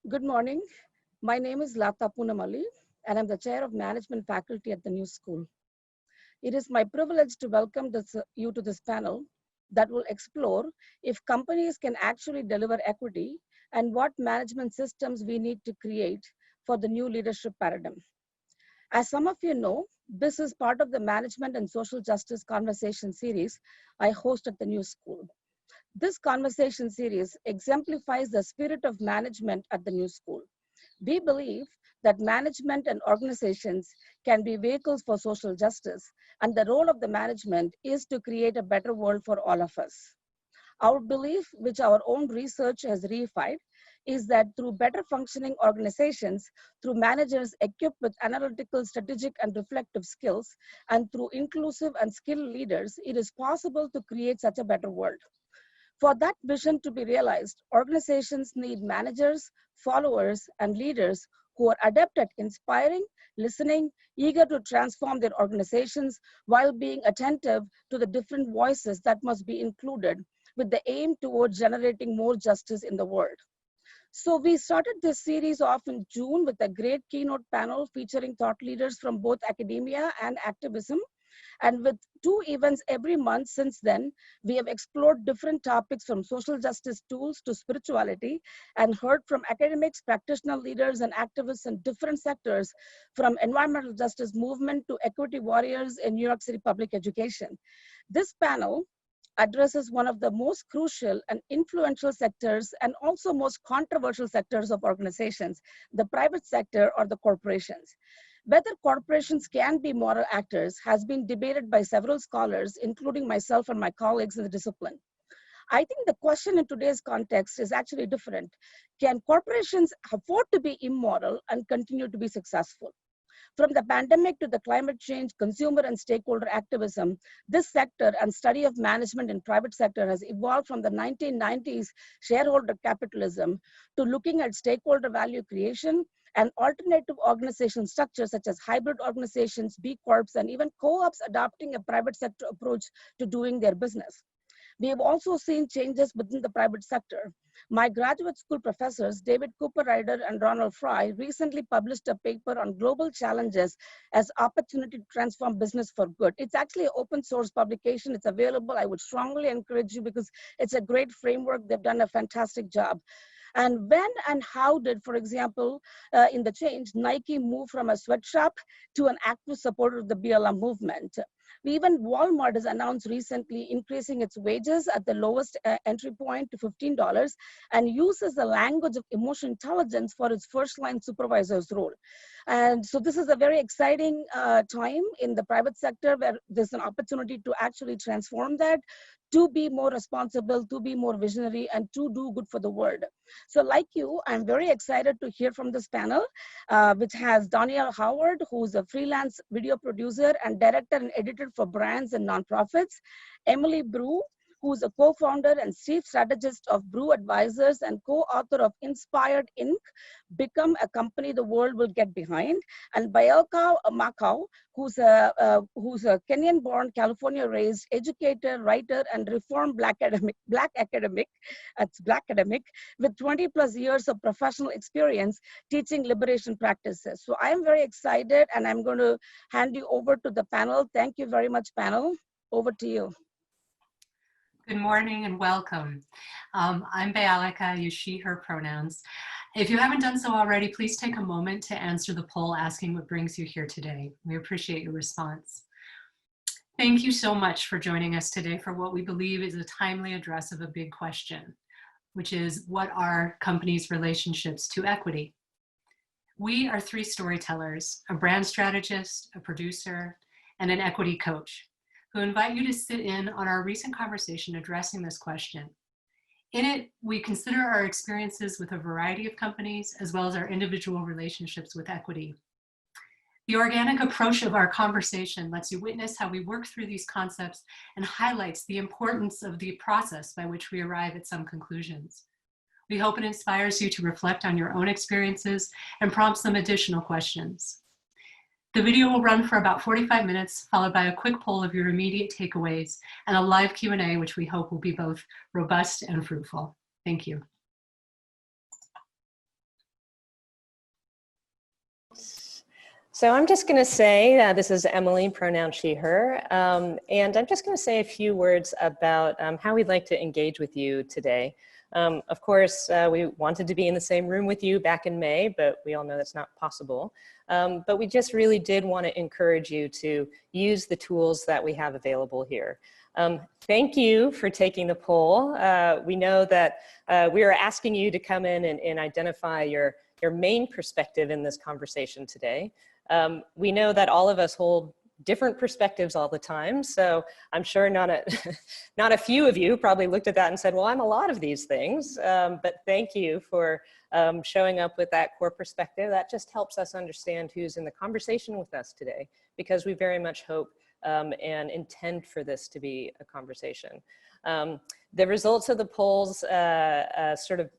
Good morning. My name is Latha Poonamallee, and I'm the chair of management faculty at the new school. It is my privilege to welcome you to this panel that will explore if companies can actually deliver equity and what management systems we need to create for the new leadership paradigm. As some of you know, this is part of the Management and Social Justice Conversation series I host at the new school. This conversation series exemplifies the spirit of management at the new school. We believe that management and organizations can be vehicles for social justice, and the role of the management is to create a better world for all of us. Our belief, which our own research has reified, is that through better functioning organizations, through managers equipped with analytical, strategic, and reflective skills, and through inclusive and skilled leaders, it is possible to create such a better world. For that vision to be realized, organizations need managers, followers, and leaders who are adept at inspiring, listening, eager to transform their organizations while being attentive to the different voices that must be included with the aim towards generating more justice in the world. So we started this series off in June with a great keynote panel featuring thought leaders from both academia and activism. And with 2 events every month since then, we have explored different topics from social justice tools to spirituality and heard from academics, practitioner leaders, and activists in different sectors, from environmental justice movement to equity warriors in New York City public education. This panel addresses one of the most crucial and influential sectors and also most controversial sectors of organizations, the private sector or the corporations. Whether corporations can be moral actors has been debated by several scholars, including myself and my colleagues in the discipline. I think the question in today's context is actually different. Can corporations afford to be immoral and continue to be successful? From the pandemic to the climate change, consumer and stakeholder activism, this sector and study of management in private sector has evolved from the 1990s shareholder capitalism to looking at stakeholder value creation and alternative organization structures such as hybrid organizations, B Corps, and even co-ops adopting a private sector approach to doing their business. We have also seen changes within the private sector. My graduate school professors, David Cooper Ryder and Ronald Fry, recently published a paper on global challenges as opportunity to transform business for good. It's actually an open source publication. It's available. I would strongly encourage you because it's a great framework. They've done a fantastic job. And when and how did, for example, in the change, Nike move from a sweatshop to an active supporter of the BLM movement? Even Walmart has announced recently increasing its wages at the lowest entry point to $15 and uses the language of emotional intelligence for its first line supervisor's role. And so this is a very exciting time in the private sector where there's an opportunity to actually transform that, to be more responsible, to be more visionary, and to do good for the world. So like you, I'm very excited to hear from this panel, which has Danielle Howard, who's a freelance video producer and director and editor for brands and nonprofits, Emily Brew, who's a co-founder and chief strategist of Brew Advisors and co-author of Inspired Inc., Become a Company the World Will Get Behind, and Bayelka Makau, who's a Kenyan-born, California-raised educator, writer, and reformed Black academic with 20 plus years of professional experience teaching liberation practices. So I'm very excited, and I'm going to hand you over to the panel. Thank you very much, panel. Over to you. Good morning and welcome. I'm Bayalika, I use she, her pronouns. If you haven't done so already, please take a moment to answer the poll asking what brings you here today. We appreciate your response. Thank you so much for joining us today for what we believe is a timely address of a big question, which is, what are companies' relationships to equity? We are three storytellers, a brand strategist, a producer, and an equity coach, who invite you to sit in on our recent conversation addressing this question. In it, we consider our experiences with a variety of companies, as well as our individual relationships with equity. The organic approach of our conversation lets you witness how we work through these concepts and highlights the importance of the process by which we arrive at some conclusions. We hope it inspires you to reflect on your own experiences and prompts some additional questions. The video will run for about 45 minutes, followed by a quick poll of your immediate takeaways and a live Q&A, which we hope will be both robust and fruitful. Thank you. So I'm just going to say, this is Emily, pronoun she, her, and I'm just going to say a few words about how we'd like to engage with you today. Of course, we wanted to be in the same room with you back in May, but we all know that's not possible. But we just really did want to encourage you to use the tools that we have available here. Thank you for taking the poll. We know that we are asking you to come in and identify your main perspective in this conversation today. We know that all of us hold different perspectives all the time, so I'm sure not a few of you probably looked at that and said, well, I'm a lot of these things, but thank you for showing up with that core perspective. That just helps us understand who's in the conversation with us today, because we very much hope and intend for this to be a conversation. The results of the polls sort of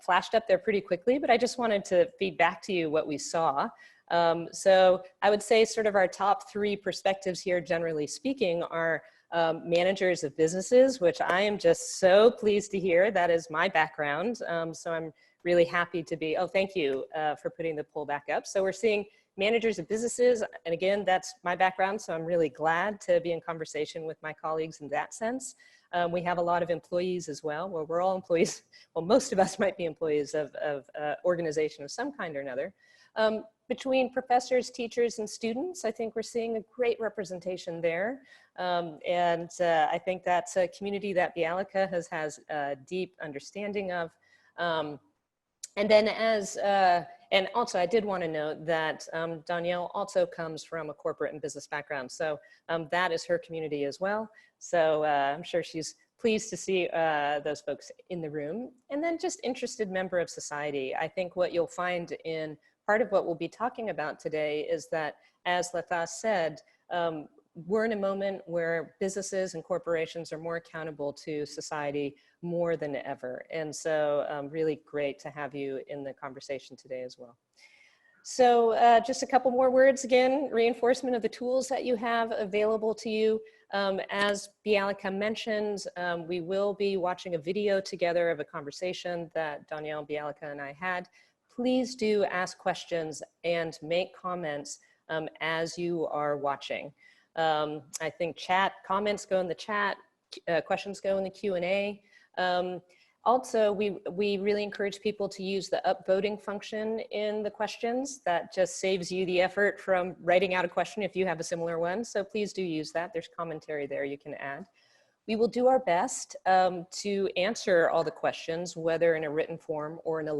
flashed up there pretty quickly, but I just wanted to feed back to you what we saw. So I would say sort of our top 3 perspectives here, generally speaking, are managers of businesses, which I am just so pleased to hear. That is my background. So I'm really happy to be, oh, thank you for putting the poll back up. So we're seeing managers of businesses, and again, that's my background, so I'm really glad to be in conversation with my colleagues in that sense. We have a lot of employees as well, where we're all employees, well, most of us might be employees of organization of some kind or another. Between professors, teachers, and students, I think we're seeing a great representation there. I think that's a community that Bialeka has a deep understanding of. And then and also I did want to note that Danielle also comes from a corporate and business background. So that is her community as well. So I'm sure she's pleased to see those folks in the room. And then just interested member of society. I think what you'll find in part of what we'll be talking about today is that, as Latha said, we're in a moment where businesses and corporations are more accountable to society more than ever. And so really great to have you in the conversation today as well. So just a couple more words again, reinforcement of the tools that you have available to you. As Bialeka mentioned, we will be watching a video together of a conversation that Danielle, Bialeka, and I had. Please do ask questions and make comments as you are watching. I think comments go in the chat, questions go in the Q&A. Also, we really encourage people to use the upvoting function in the questions. That just saves you the effort from writing out a question if you have a similar one. So please do use that. There's commentary there you can add. We will do our best to answer all the questions, whether in a written form or in the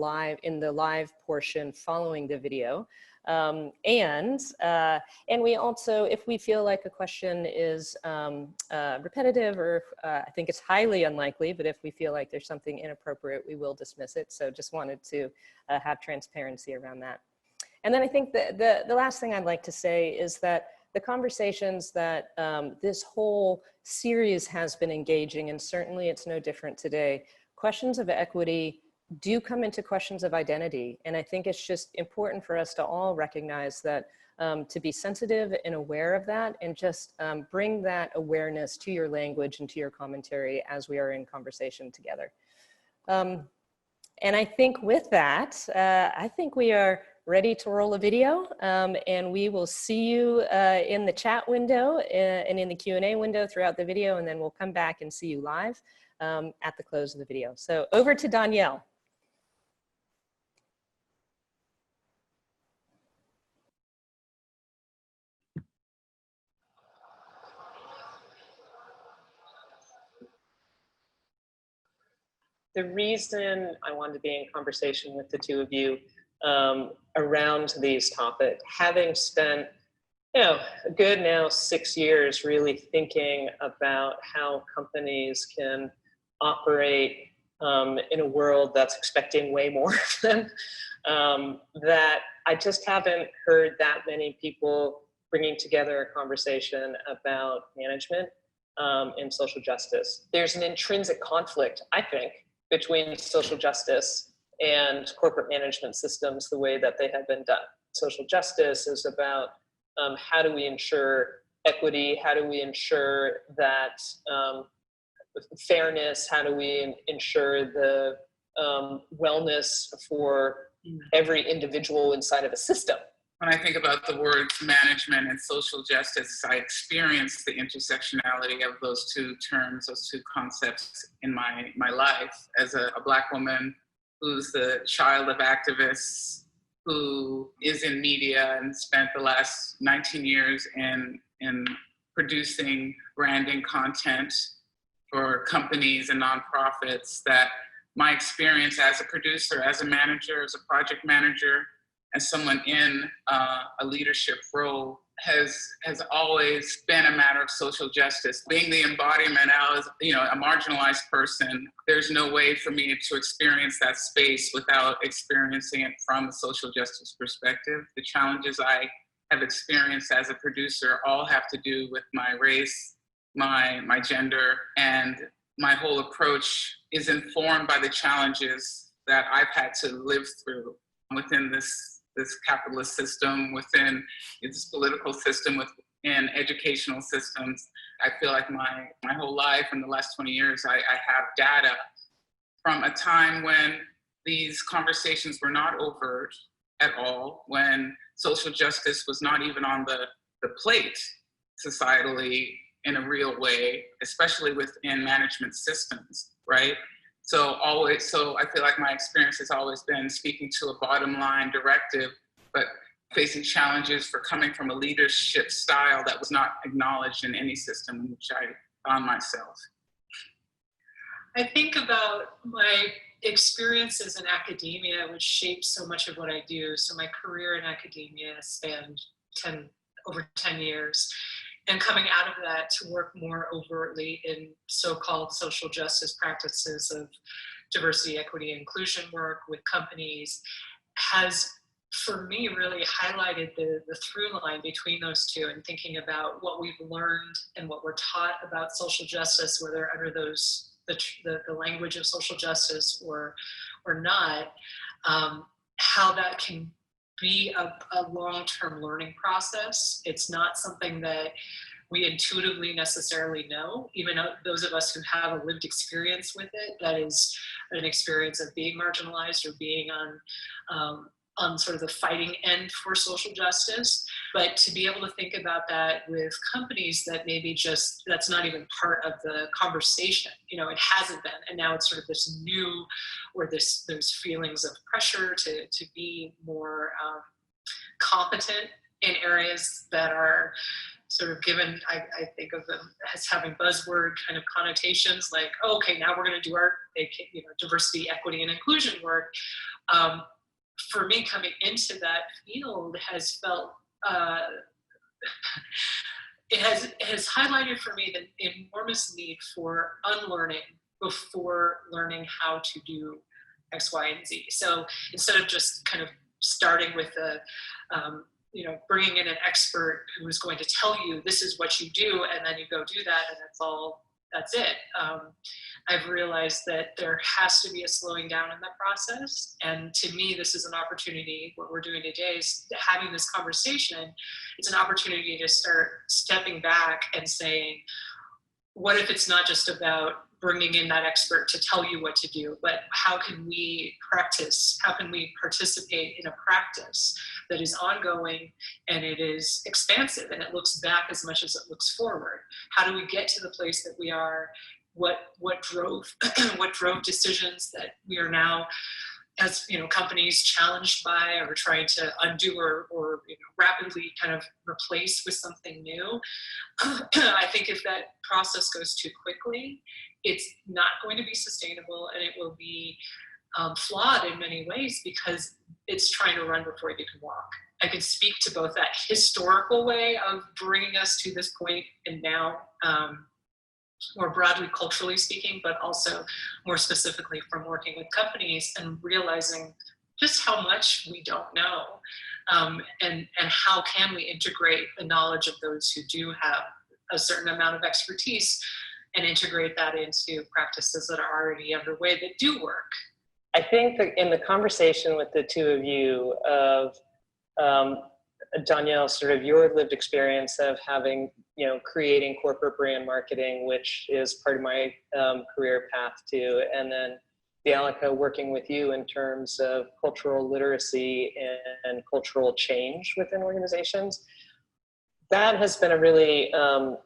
live portion following the video. And we also, if we feel like a question is repetitive, or I think it's highly unlikely, but if we feel like there's something inappropriate, we will dismiss it. So just wanted to have transparency around that. And then I think the last thing I'd like to say is that the conversations that this whole series has been engaging, and certainly it's no different today, questions of equity do come into questions of identity. And I think it's just important for us to all recognize that, to be sensitive and aware of that, and just bring that awareness to your language and to your commentary as we are in conversation together. And I think with that, I think we are ready to roll a video, and we will see you in the chat window and in the Q&A window throughout the video, and then we'll come back and see you live at the close of the video. So over to Danielle. The reason I wanted to be in conversation with the two of you around these topics, having spent, a good now 6 years really thinking about how companies can operate in a world that's expecting way more of them, that I just haven't heard that many people bringing together a conversation about management and social justice. There's an intrinsic conflict, I think, between social justice and corporate management systems the way that they have been done. Social justice is about how do we ensure equity, how do we ensure that fairness, how do we ensure the wellness for every individual inside of a system, When I think about the words management and social justice, I experience the intersectionality of those two terms, those two concepts in my life as a Black woman who's the child of activists, who is in media and spent the last 19 years in producing branding content for companies and nonprofits, that my experience as a producer, as a manager, as a project manager, as someone in a leadership role has always been a matter of social justice. Being the embodiment as, a marginalized person, there's no way for me to experience that space without experiencing it from a social justice perspective. The challenges I have experienced as a producer all have to do with my race, my gender, and my whole approach is informed by the challenges that I've had to live through within this capitalist system, within this political system, within educational systems. I feel like my whole life in the last 20 years, I have data from a time when these conversations were not overt at all, when social justice was not even on the plate societally in a real way, especially within management systems, right? So I feel like my experience has always been speaking to a bottom line directive, but facing challenges for coming from a leadership style that was not acknowledged in any system in which I found myself. I think about my experiences in academia, which shapes so much of what I do. So my career in academia spanned over 10 years. And coming out of that to work more overtly in so-called social justice practices of diversity, equity, and inclusion work with companies has, for me, really highlighted the through line between those two, and thinking about what we've learned and what we're taught about social justice, whether under the language of social justice or not, how that can be a long-term learning process. It's not something that we intuitively necessarily know, even those of us who have a lived experience with it, that is an experience of being marginalized or being on sort of the fighting end for social justice. But to be able to think about that with companies that maybe that's not even part of the conversation, it hasn't been, and now it's sort of this new, or those feelings of pressure to be more competent in areas that are sort of given, I think of them as having buzzword kind of connotations, like, oh, okay, now we're going to do our diversity, equity, and inclusion work. For me, coming into that field has felt, it has highlighted for me the enormous need for unlearning before learning how to do X, Y, and Z. So instead of just kind of starting with bringing in an expert who is going to tell you this is what you do, and then you go do that, and that's it. I've realized that there has to be a slowing down in that process. And to me, this is an opportunity. What we're doing today is having this conversation. It's an opportunity to start stepping back and saying, what if it's not just about bringing in that expert to tell you what to do, but how can we practice? How can we participate in a practice that is ongoing and it is expansive and it looks back as much as it looks forward? How do we get to the place that we are? What drove decisions that we are now, as companies, challenged by or trying to undo or rapidly kind of replace with something new? I think if that process goes too quickly, it's not going to be sustainable, and it will be flawed in many ways because it's trying to run before you can walk. I can speak to both that historical way of bringing us to this point and now, more broadly culturally speaking, but also more specifically from working with companies and realizing just how much we don't know, and how can we integrate the knowledge of those who do have a certain amount of expertise and integrate that into practices that are already underway that do work. I think that in the conversation with the two of you of Danielle, sort of your lived experience of having, creating corporate brand marketing, which is part of my career path too. And then Bialica, working with you in terms of cultural literacy and cultural change within organizations. That has been a really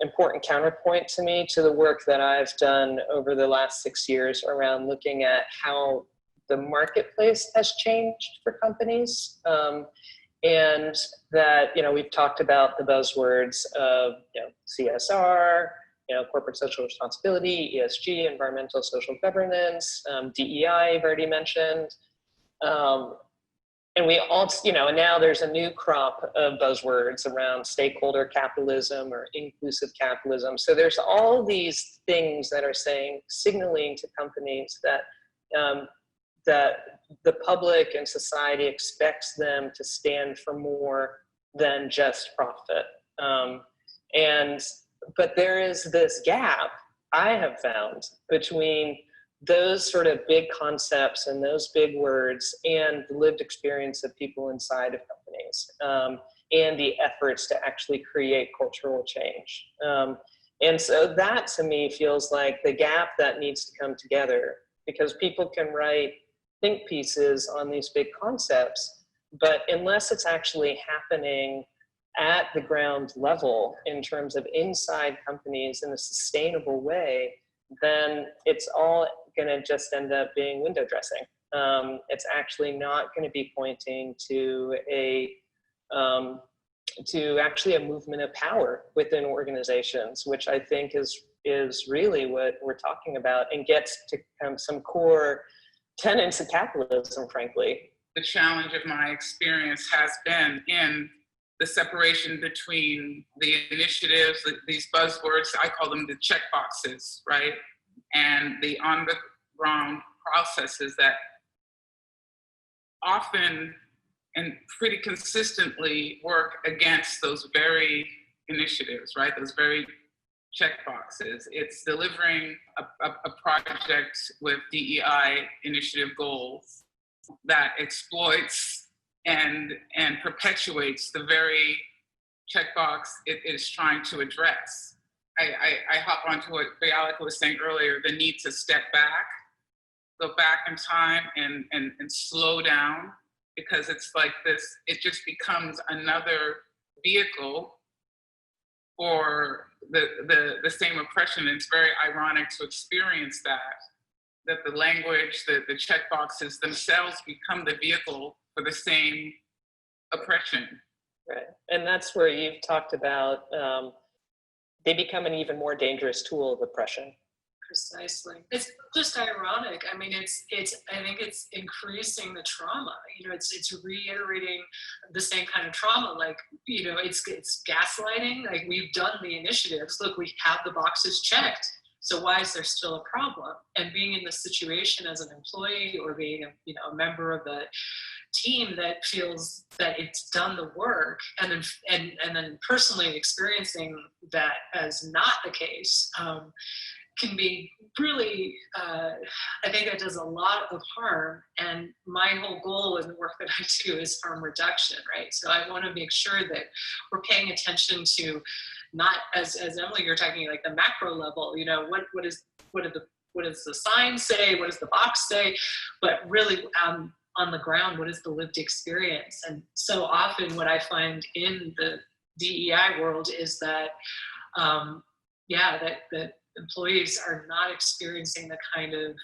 important counterpoint to me to the work that I've done over the last 6 years around looking at how the marketplace has changed for companies. And that, we've talked about the buzzwords of, CSR, corporate social responsibility, ESG, environmental social governance, DEI, I've already mentioned. And we all, and now there's a new crop of buzzwords around stakeholder capitalism or inclusive capitalism. So there's all these things that are signaling to companies that that the public and society expects them to stand for more than just profit. But there is this gap I have found between those sort of big concepts and those big words and the lived experience of people inside of companies, and the efforts to actually create cultural change. And so that to me feels like the gap that needs to come together, because people can write think pieces on these big concepts, but unless it's actually happening at the ground level in terms of inside companies in a sustainable way, then it's all going to just end up being window dressing. It's actually not going to be pointing to actually a movement of power within organizations, which I think is really what we're talking about, and gets to some core tenets of capitalism, frankly. The challenge of my experience has been in the separation between the initiatives, these buzzwords, I call them the check boxes, right? And the on the ground processes that often and pretty consistently work against those very initiatives, right? Those very check boxes. It's delivering a project with DEI initiative goals that exploits and perpetuates the very checkbox it is trying to address. I hop onto what Bialica was saying earlier, the need to step back, go back in time and slow down, because it's like this, it just becomes another vehicle for the same oppression. And it's very ironic to experience that the language, the checkboxes themselves become the vehicle for the same oppression. Right, and that's where you've talked about they become an even more dangerous tool of oppression. Precisely. It's just ironic. I mean, I think it's increasing the trauma. It's reiterating the same kind of trauma. Like, it's gaslighting. Like, we've done the initiatives. Look, we have the boxes checked. So why is there still a problem? And being in this situation as an employee, or being a member of the team that feels that it's done the work, and then personally experiencing that as not the case, can be really, I think it does a lot of harm. And my whole goal in the work that I do is harm reduction, right? So I want to make sure that we're paying attention to not, as Emily, you're talking like the macro level, what does the sign say? What does the box say? But really, on the ground, what is the lived experience? And so often what I find in the DEI world is that, that employees are not experiencing the kind of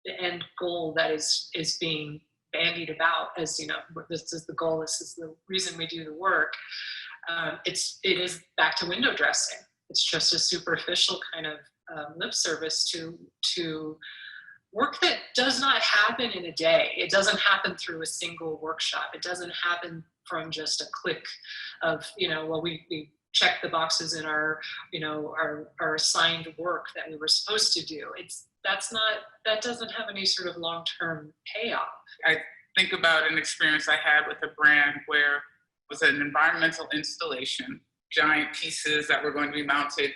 the end goal that is being bandied about as, this is the goal, this is the reason we do the work. It is back to window dressing. It's just a superficial kind of lip service to work that does not happen in a day. It doesn't happen through a single workshop. It doesn't happen from just a click of, we check the boxes in our assigned work that we were supposed to do. That doesn't have any sort of long-term payoff. I think about an experience I had with a brand where it was an environmental installation, giant pieces that were going to be mounted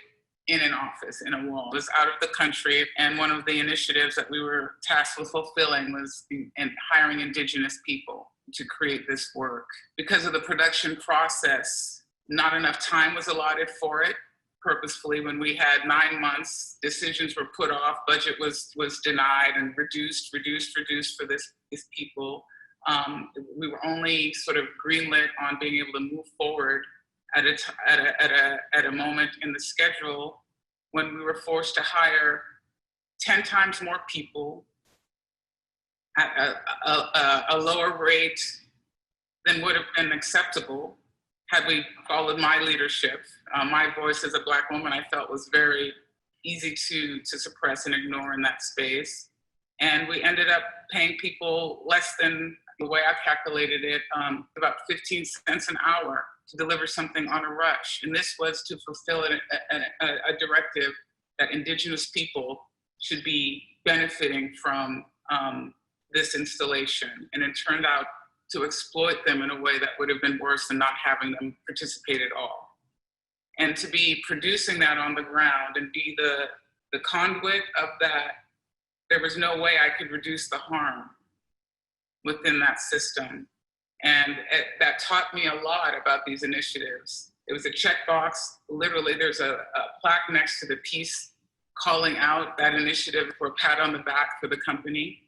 in an office, in a wall. It was out of the country, and one of the initiatives that we were tasked with fulfilling was hiring Indigenous people to create this work. Because of the production process, not enough time was allotted for it, purposefully when we had 9 months, decisions were put off, budget was denied and reduced for this people. We were only sort of greenlit on being able to move forward at a moment in the schedule when we were forced to hire 10 times more people at a lower rate than would have been acceptable had we followed my leadership. My voice as a Black woman, I felt, was very easy to suppress and ignore in that space. And we ended up paying people less than, the way I calculated it, about 15 cents an hour to deliver something on a rush. And this was to fulfill a directive that Indigenous people should be benefiting from this installation. And it turned out to exploit them in a way that would have been worse than not having them participate at all. And to be producing that on the ground and be the conduit of that, there was no way I could reduce the harm within that system. And that taught me a lot about these initiatives. It was a checkbox. Literally, there's a plaque next to the piece calling out that initiative for a pat on the back for the company.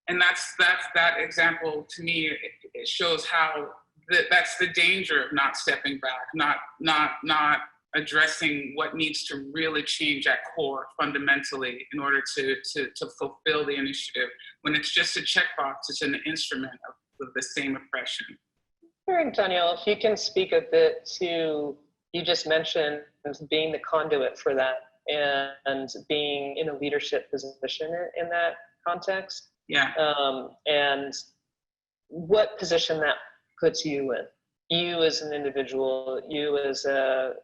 And that's that example to me. It shows how that's the danger of not stepping back, not addressing what needs to really change at core fundamentally in order to fulfill the initiative. When it's just a checkbox, it's an instrument of the same oppression. Danielle, if you can speak a bit to, you just mentioned being the conduit for that and being in a leadership position in that context. Yeah. And what position that puts you in? You as an individual, you as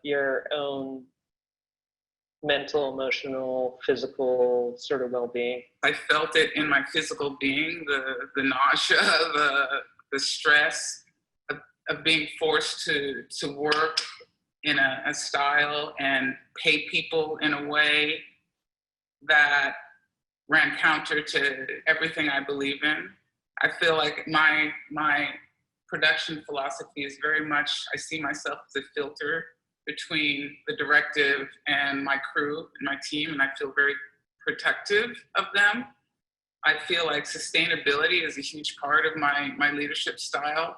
your own mental, emotional, physical sort of well-being. I felt it in my physical being, the nausea, the stress of being forced to work in a style and pay people in a way that ran counter to everything I believe in. I feel like my production philosophy is very much, I see myself as a filter between the directive and my crew and my team, and I feel very protective of them. I feel like sustainability is a huge part of my leadership style.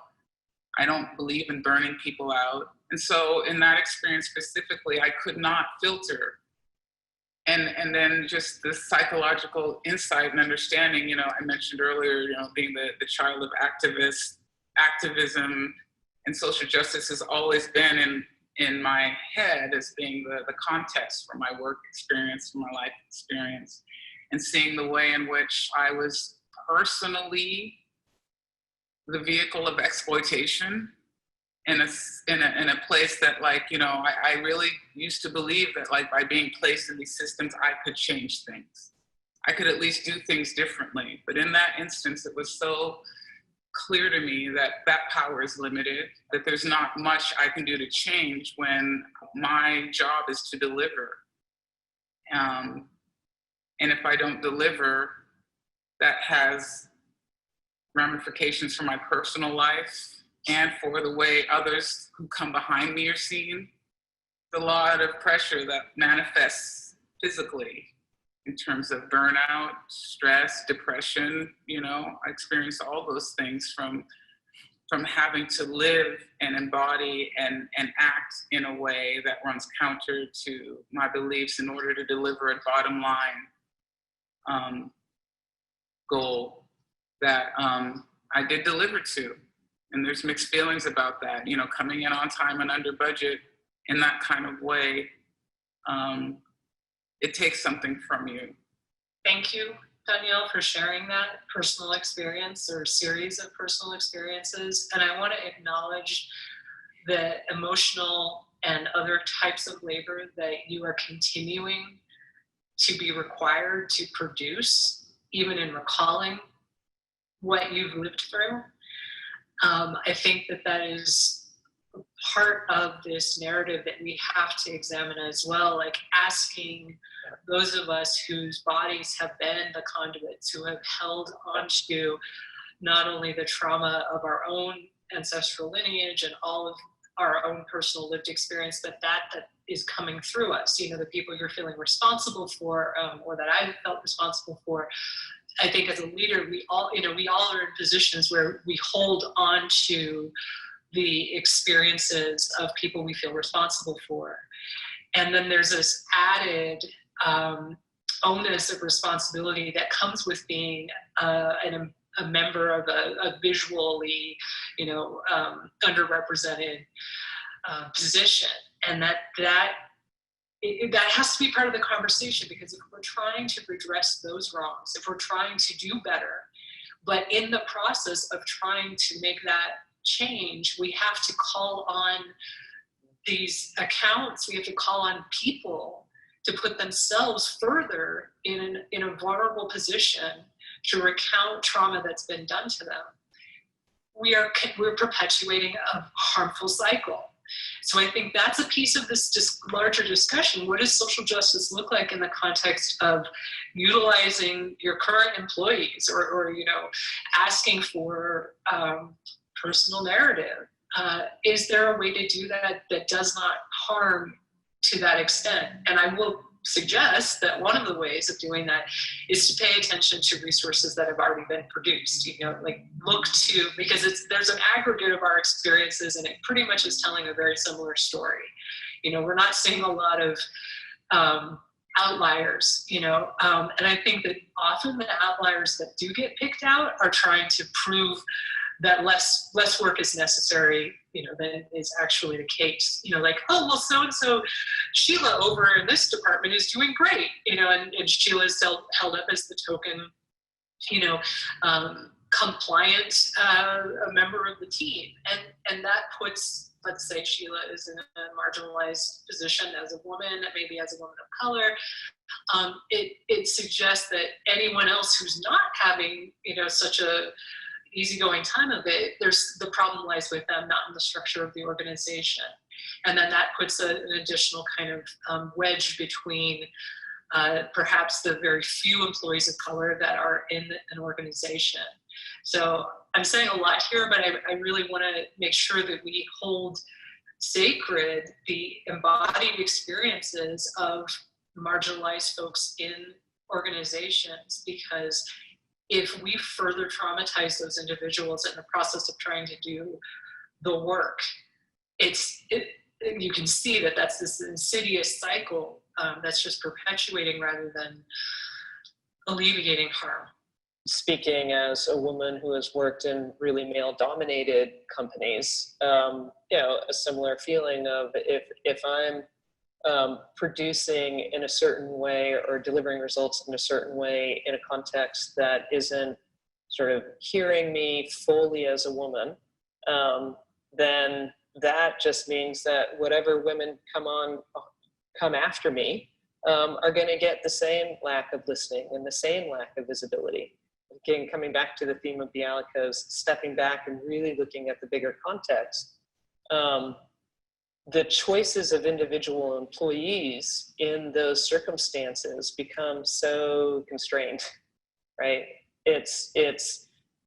I don't believe in burning people out. And so in that experience specifically, I could not filter. And then just the psychological insight and understanding, I mentioned earlier, being the child of activism and social justice has always been in my head as being the context for my work experience, for my life experience, and seeing the way in which I was personally the vehicle of exploitation in a place that, I really used to believe that, by being placed in these systems, I could change things. I could at least do things differently. But in that instance, it was so clear to me that power is limited, that there's not much I can do to change when my job is to deliver. And if I don't deliver, that has ramifications for my personal life and for the way others who come behind me are seen. There's a lot of pressure that manifests physically in terms of burnout, stress, depression. I experienced all those things from having to live and embody and act in a way that runs counter to my beliefs in order to deliver a bottom line goal that I did deliver to. And there's mixed feelings about that, coming in on time and under budget in that kind of way. It takes something from you. Thank you, Danielle, for sharing that personal experience or series of personal experiences. And I want to acknowledge the emotional and other types of labor that you are continuing to be required to produce, even in recalling what you've lived through. I think that is part of this narrative that we have to examine as well, asking those of us whose bodies have been the conduits, who have held onto not only the trauma of our own ancestral lineage and all of our own personal lived experience, but that is coming through us. You know, the people you're feeling responsible for, or that I felt responsible for. I think as a leader, we all are in positions where we hold on to the experiences of people we feel responsible for. And then there's this added onus of responsibility that comes with being a member of a visually, underrepresented position. And that has to be part of the conversation, because if we're trying to redress those wrongs, if we're trying to do better, but in the process of trying to make that change, we have to call on these accounts, we have to call on people to put themselves further in a vulnerable position to recount trauma that's been done to them. We're perpetuating a harmful cycle. So I think that's a piece of this larger discussion. What does social justice look like in the context of utilizing your current employees, or asking for personal narrative? Is there a way to do that that does not harm to that extent? And I will suggest that one of the ways of doing that is to pay attention to resources that have already been produced. Look to, because there's an aggregate of our experiences, and it pretty much is telling a very similar story. We're not seeing a lot of outliers, and I think that often the outliers that do get picked out are trying to prove that less work is necessary, than is actually the case. So-and-so Sheila over in this department is doing great, and Sheila is held up as the token, compliant member of the team. And that puts, let's say Sheila is in a marginalized position as a woman, maybe as a woman of color. It suggests that anyone else who's not having, such a easygoing time of it, the problem lies with them, not in the structure of the organization. And then that puts an additional kind of wedge between perhaps the very few employees of color that are in an organization. So I'm saying a lot here, but I really want to make sure that we hold sacred the embodied experiences of marginalized folks in organizations, because if we further traumatize those individuals in the process of trying to do the work, you can see that that's this insidious cycle that's just perpetuating rather than alleviating harm. Speaking as a woman who has worked in really male-dominated companies, a similar feeling of if I'm producing in a certain way or delivering results in a certain way in a context that isn't sort of hearing me fully as a woman, then that just means that whatever women come after me are going to get the same lack of listening and the same lack of visibility. Again, coming back to the theme of Bialeka's stepping back and really looking at the bigger context, the choices of individual employees in those circumstances become so constrained, right? It's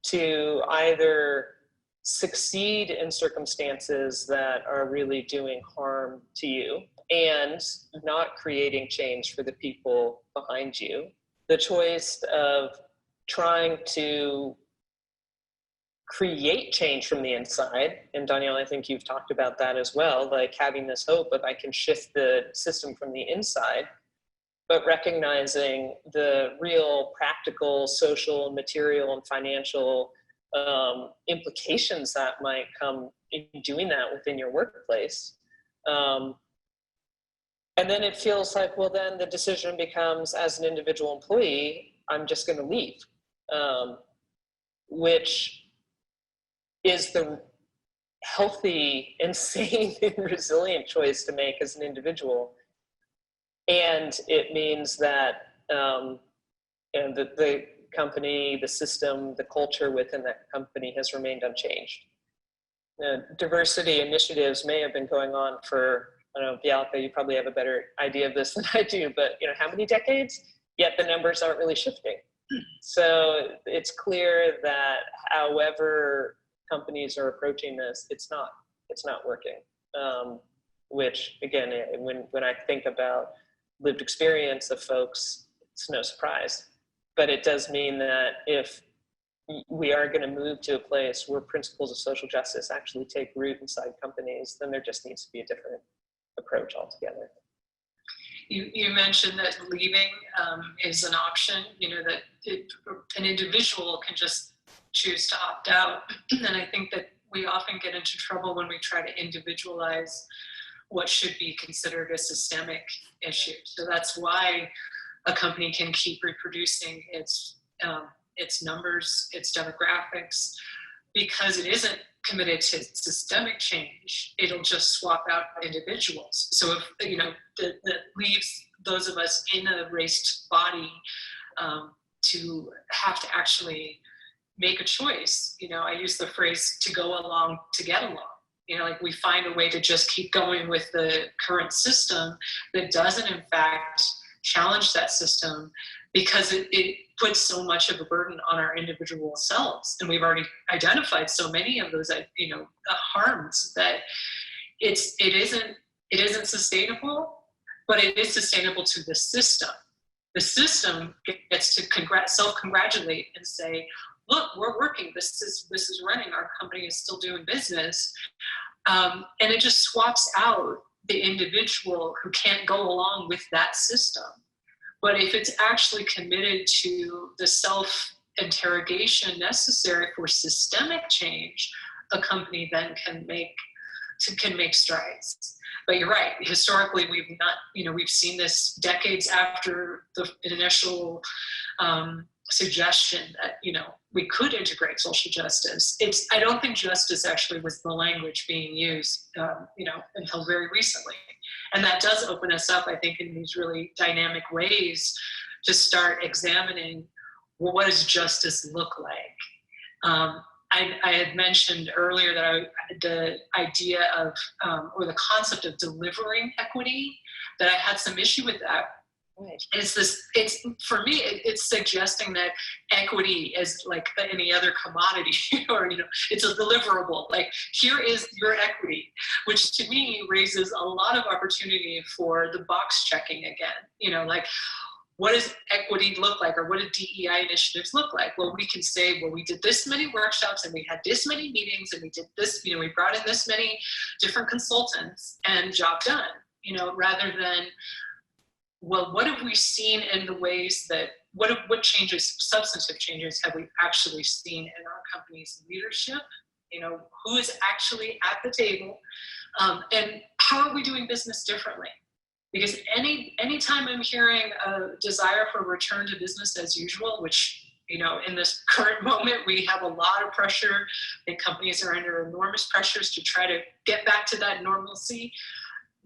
to either succeed in circumstances that are really doing harm to you and not creating change for the people behind you. The choice of trying to create change from the inside, and Danielle, I think you've talked about that as well, like having this hope of I can shift the system from the inside, but recognizing the real practical, social, material, and financial implications that might come in doing that within your workplace. And then it feels like, well, then the decision becomes, as an individual employee, I'm just going to leave, which is the healthy, insane, and resilient choice to make as an individual. And it means that the company, the system, the culture within that company has remained unchanged. Diversity initiatives may have been going on for, I don't know, Bialeka, you probably have a better idea of this than I do, but how many decades? Yet the numbers aren't really shifting. So it's clear that however companies are approaching this, it's not working. which again, when I think about lived experience of folks, it's no surprise. But it does mean that if we are going to move to a place where principles of social justice actually take root inside companies, then there just needs to be a different approach altogether. You mentioned that leaving is an option, that an individual can just choose to opt out. And I think that we often get into trouble when we try to individualize what should be considered a systemic issue. So that's why a company can keep reproducing its numbers, its demographics, because it isn't committed to systemic change. It'll just swap out individuals. So if that leaves those of us in a raced body to have to actually make a choice. I use the phrase "to go along to get along." Like we find a way to just keep going with the current system that doesn't, in fact, challenge that system, because it puts so much of a burden on our individual selves. And we've already identified so many of those, harms that it isn't sustainable, but it is sustainable to the system. The system gets to self-congratulate and say, look, we're working, this is running, our company is still doing business. And it just swaps out the individual who can't go along with that system. But if it's actually committed to the self-interrogation necessary for systemic change, a company then can make strides. But you're right, historically we've seen this decades after the initial suggestion that we could integrate social justice. I don't think justice actually was the language being used until very recently. And that does open us up, I think, in these really dynamic ways to start examining, well, what does justice look like? I had mentioned earlier that the idea of, or the concept of delivering equity, that I had some issue with that. Right. For me, it's suggesting that equity is like any other commodity, or it's a deliverable. Like, here is your equity, which to me raises a lot of opportunity for the box checking again. Like, what does equity look like, or what do DEI initiatives look like? Well, we can say, well, we did this many workshops, and we had this many meetings, and we did this. We brought in this many different consultants, and job done. Rather than, well, what have we seen in the ways that, what changes, substantive changes, have we actually seen in our company's leadership? Who is actually at the table, and how are we doing business differently? Because anytime I'm hearing a desire for return to business as usual, which, in this current moment, we have a lot of pressure. I think companies are under enormous pressures to try to get back to that normalcy.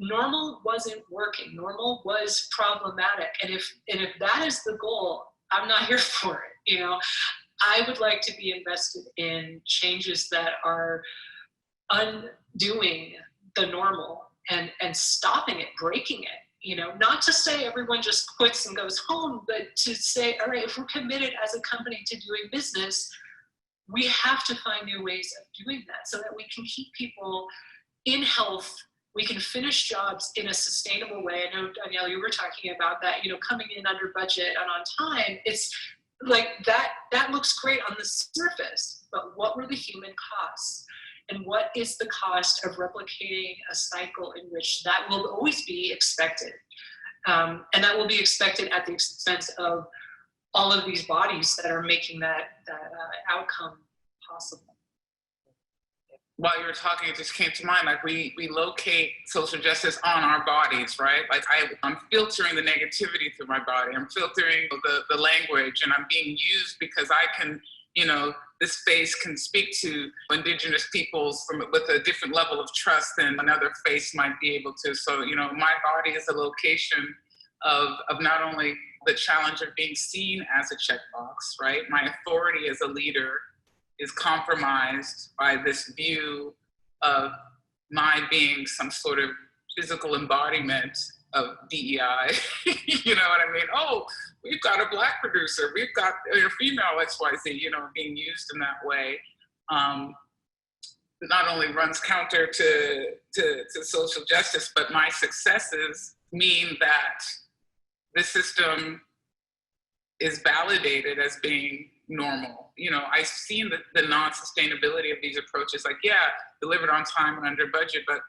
Normal wasn't working. Normal was problematic. And if that is the goal, I'm not here for it. I would like to be invested in changes that are undoing the normal and stopping it, breaking it. Not to say everyone just quits and goes home, but to say, all right, if we're committed as a company to doing business, we have to find new ways of doing that so that we can keep people in health. We can finish jobs in a sustainable way. I know, Danielle, you were talking about that, coming in under budget and on time. It's like that looks great on the surface, but what were the human costs? And what is the cost of replicating a cycle in which that will always be expected? And that will be expected at the expense of all of these bodies that are making that outcome possible. While you were talking, it just came to mind, like we locate social justice on our bodies, right? Like I'm filtering the negativity through my body. I'm filtering the language, and I'm being used because I can, this space can speak to Indigenous peoples with a different level of trust than another face might be able to. So, my body is a location of not only the challenge of being seen as a checkbox, right? My authority as a leader is compromised by this view of my being some sort of physical embodiment of DEI. You know what I mean? Oh, we've got a Black producer, we've got a female XYZ, being used in that way. not only runs counter to social justice, but my successes mean that the system is validated as being normal. You know, I've seen the non-sustainability of these approaches, like, yeah, delivered on time and under budget, but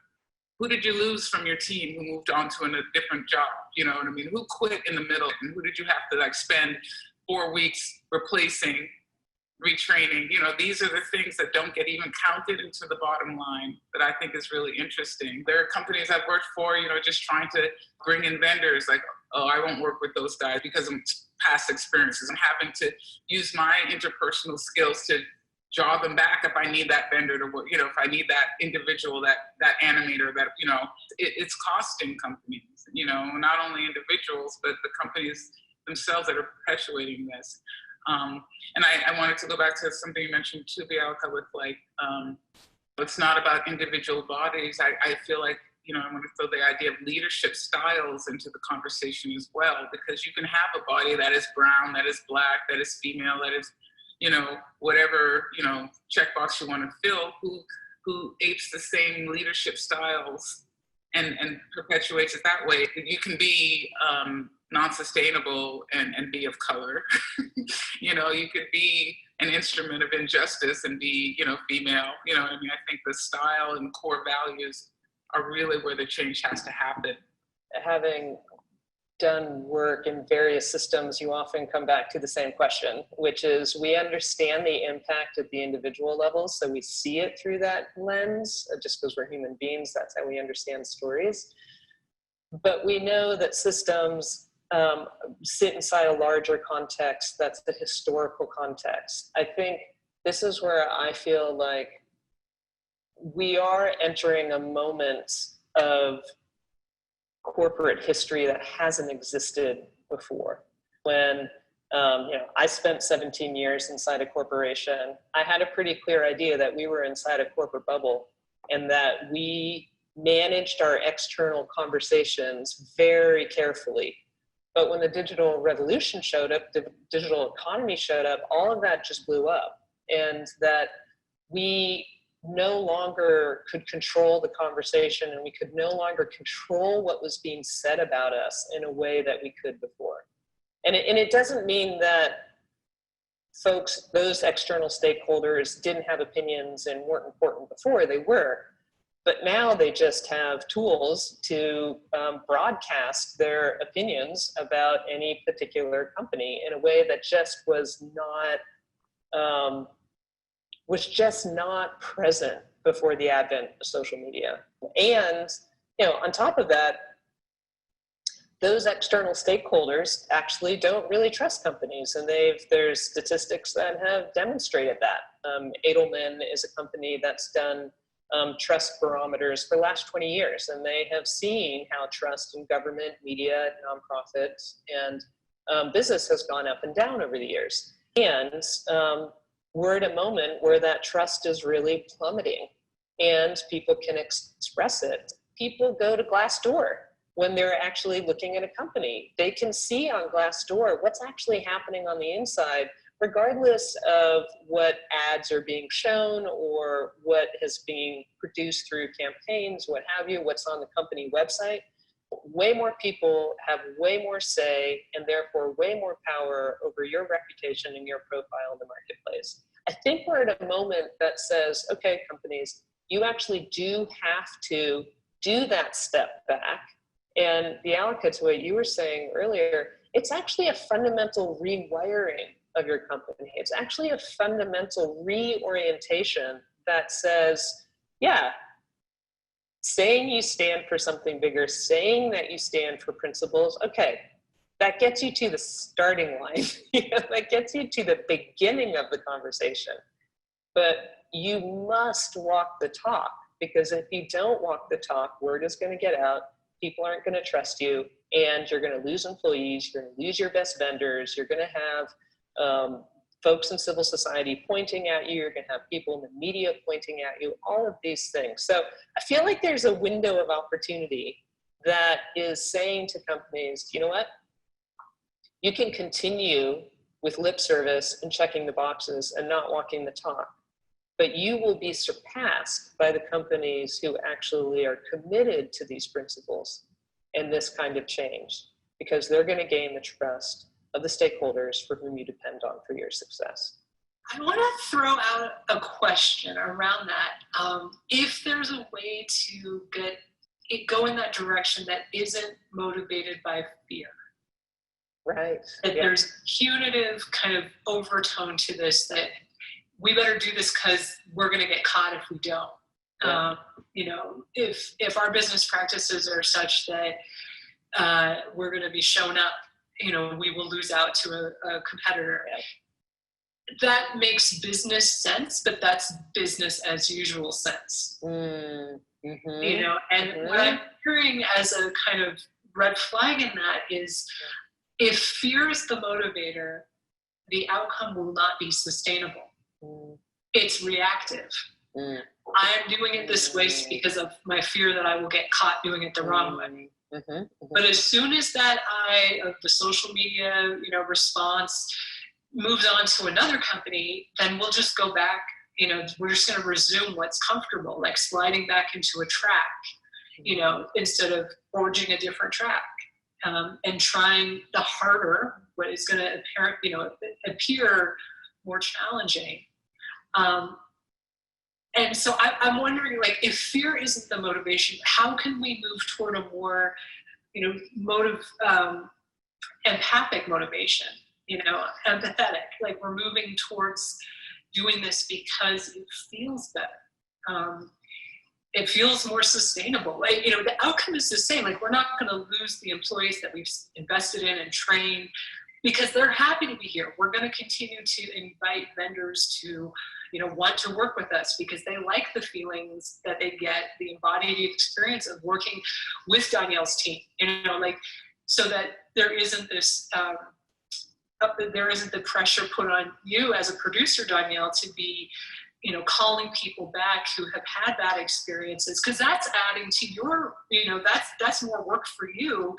who did you lose from your team who moved on to a different job? You know what I mean? Who quit in the middle? And who did you have to like spend 4 weeks replacing, retraining? You know, these are the things that don't get even counted into the bottom line that I think is really interesting. There are companies I've worked for, you know, just trying to bring in vendors like, oh, I won't work with those guys because of past experiences. I'm having to use my interpersonal skills to draw them back if I need that vendor to work, you know, if I need that individual, that animator, that, you know, it's costing companies, you know, not only individuals, but the companies themselves that are perpetuating this. And I wanted to go back to something you mentioned too, Bialka, with like, it's not about individual bodies. I feel like, you know, I want to throw the idea of leadership styles into the conversation as well, because you can have a body that is brown, that is black, that is female, that is, you know, whatever, you know, checkbox you want to fill, who apes the same leadership styles and perpetuates it that way. You can be non-sustainable and be of color. You know, you could be an instrument of injustice and be, you know, female. You know what I mean? I think the style and core values are really where the change has to happen. Having done work in various systems, you often come back to the same question, which is we understand the impact at the individual level, so we see it through that lens, just because we're human beings, that's how we understand stories. But we know that systems sit inside a larger context, that's the historical context. I think this is where I feel like we are entering a moment of corporate history that hasn't existed before. When you know, I spent 17 years inside a corporation, I had a pretty clear idea that we were inside a corporate bubble and that we managed our external conversations very carefully. But when the digital revolution showed up, the digital economy showed up, all of that just blew up. And that we no longer could control the conversation, and we could no longer control what was being said about us in a way that we could before. And it doesn't mean that folks, those external stakeholders didn't have opinions and weren't important before, they were. But now they just have tools to broadcast their opinions about any particular company in a way that just was not present before the advent of social media. And, you know, on top of that, those external stakeholders actually don't really trust companies, and there's statistics that have demonstrated that. Edelman is a company that's done trust barometers for the last 20 years, and they have seen how trust in government, media, nonprofits, and business has gone up and down over the years. And we're at a moment where that trust is really plummeting, and people can express it. People go to Glassdoor when they're actually looking at a company. They can see on Glassdoor what's actually happening on the inside, regardless of what ads are being shown or what is being produced through campaigns, what have you, what's on the company website. Way more people have way more say, and therefore way more power over your reputation and your profile in the marketplace. I think we're at a moment that says, okay, companies, you actually do have to do that step back. And Bialka, to what you were saying earlier, it's actually a fundamental rewiring of your company. It's actually a fundamental reorientation that says, yeah, saying you stand for something bigger, saying that you stand for principles, okay, that gets you to the starting line. That gets you to the beginning of the conversation. But you must walk the talk, because if you don't walk the talk, word is going to get out, people aren't going to trust you, and you're going to lose employees, you're going to lose your best vendors, you're going to have folks in civil society pointing at you, you're going to have people in the media pointing at you, all of these things. So I feel like there's a window of opportunity that is saying to companies, you know what? You can continue with lip service and checking the boxes and not walking the talk. but you will be surpassed by the companies who actually are committed to these principles and this kind of change, because they're going to gain the trust of the stakeholders for whom you depend on for your success. I want to throw out a question around that. If there's a way to go in that direction that isn't motivated by fear, Right. that there's punitive kind of overtone to this, that we better do this because we're going to get caught if we don't. Yeah. You know, if our business practices are such that we're going to be shown up, you know, we will lose out to a competitor. That makes business sense, but that's business as usual sense. Mm-hmm. You know, and what I'm hearing as a kind of red flag in that is, if fear is the motivator, the outcome will not be sustainable. It's reactive. I'm doing it this way because of my fear that I will get caught doing it the wrong way. But as soon as that the social media, you know, response moves on to another company, then we'll just go back, you know, we're just going to resume what's comfortable, like sliding back into a track, you know, instead of forging a different track, and trying the harder, what is going to appear more challenging. And so I'm wondering, like, if fear isn't the motivation, how can we move toward a more, you know, empathic motivation, you know, empathetic, like we're moving towards doing this because it feels better. It feels more sustainable. Like, you know, the outcome is the same. Like, we're not going to lose the employees that we've invested in and trained because they're happy to be here. We're going to continue to invite vendors to, you know, want to work with us because they like the feelings that they get, the embodied experience of working with Danielle's team, you know, like, so that there isn't this, there isn't the pressure put on you as a producer, Danielle, to be, you know, calling people back who have had bad experiences, because that's adding to your, you know, that's more work for you.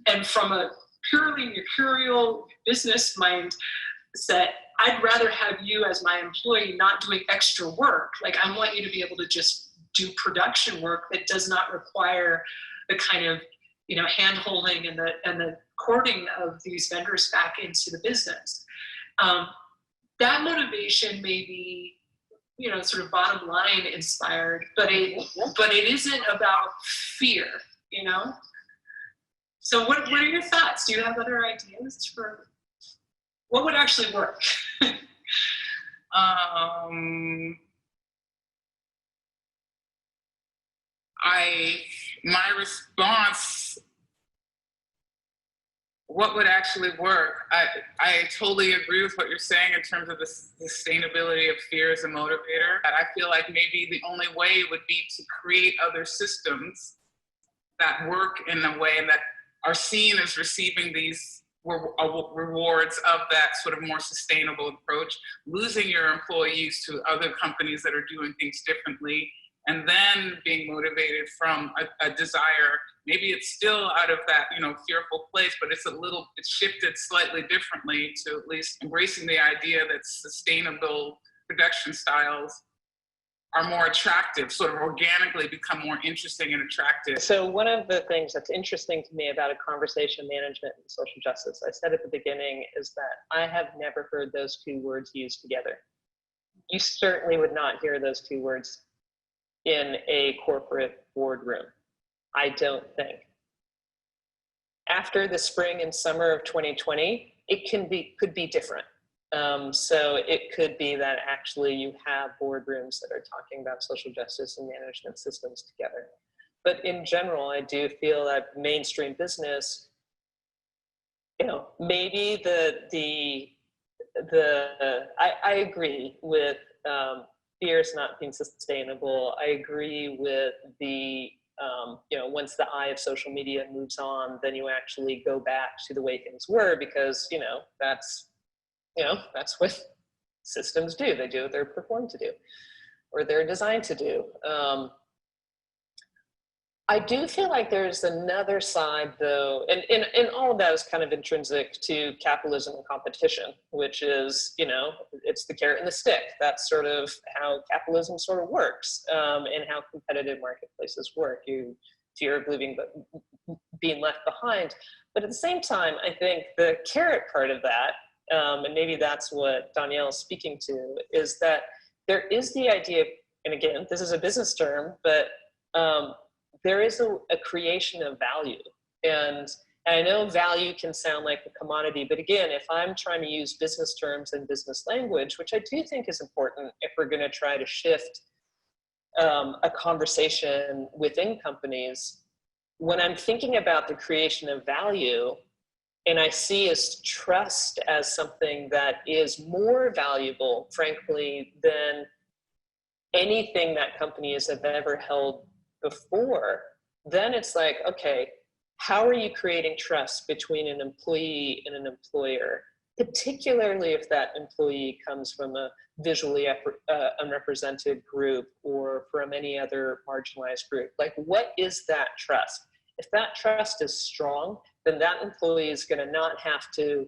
And from a purely mercurial business mindset, I'd rather have you as my employee not doing extra work. Like, I want you to be able to just do production work that does not require the kind of, you know, hand-holding and the courting of these vendors back into the business. That motivation may be, you know, sort of bottom line inspired, but it isn't about fear, you know? So what are your thoughts? Do you have other ideas for what would actually work? My response, what would actually work? I totally agree with what you're saying in terms of the sustainability of fear as a motivator. And I feel like maybe the only way would be to create other systems that work in a way that are seen as receiving these rewards of that sort of more sustainable approach, losing your employees to other companies that are doing things differently, and then being motivated from a desire. Maybe it's still out of that, you know, fearful place, but it's shifted slightly differently to at least embracing the idea that sustainable production styles are more attractive, sort of organically become more interesting and attractive. So one of the things that's interesting to me about a conversation management and social justice, I said at the beginning, is that I have never heard those two words used together. You certainly would not hear those two words in a corporate boardroom, I don't think. After the spring and summer of 2020, it could be different. So it could be that actually you have boardrooms that are talking about social justice and management systems together. But in general, I do feel that mainstream business, you know, maybe I agree with fears not being sustainable. I agree with the, you know, once the eye of social media moves on, then you actually go back to the way things were, because, you know, that's what systems do. They do what they're performed to do, or they're designed to do. I do feel like there's another side, though, and all of that is kind of intrinsic to capitalism and competition, which is, it's the carrot and the stick. That's sort of how capitalism sort of works, and how competitive marketplaces work. You fear of being left behind. But at the same time, I think the carrot part of that, and maybe that's what Danielle is speaking to, is that there is the idea, and again, this is a business term, but there is a creation of value. And I know value can sound like a commodity, but again, if I'm trying to use business terms and business language, which I do think is important if we're going to try to shift a conversation within companies, when I'm thinking about the creation of value, and I see as trust as something that is more valuable, frankly, than anything that companies have ever held before, then it's like, okay, how are you creating trust between an employee and an employer, particularly if that employee comes from a visually unrepresented group or from any other marginalized group? Like, what is that trust? If that trust is strong, then that employee is going to not have to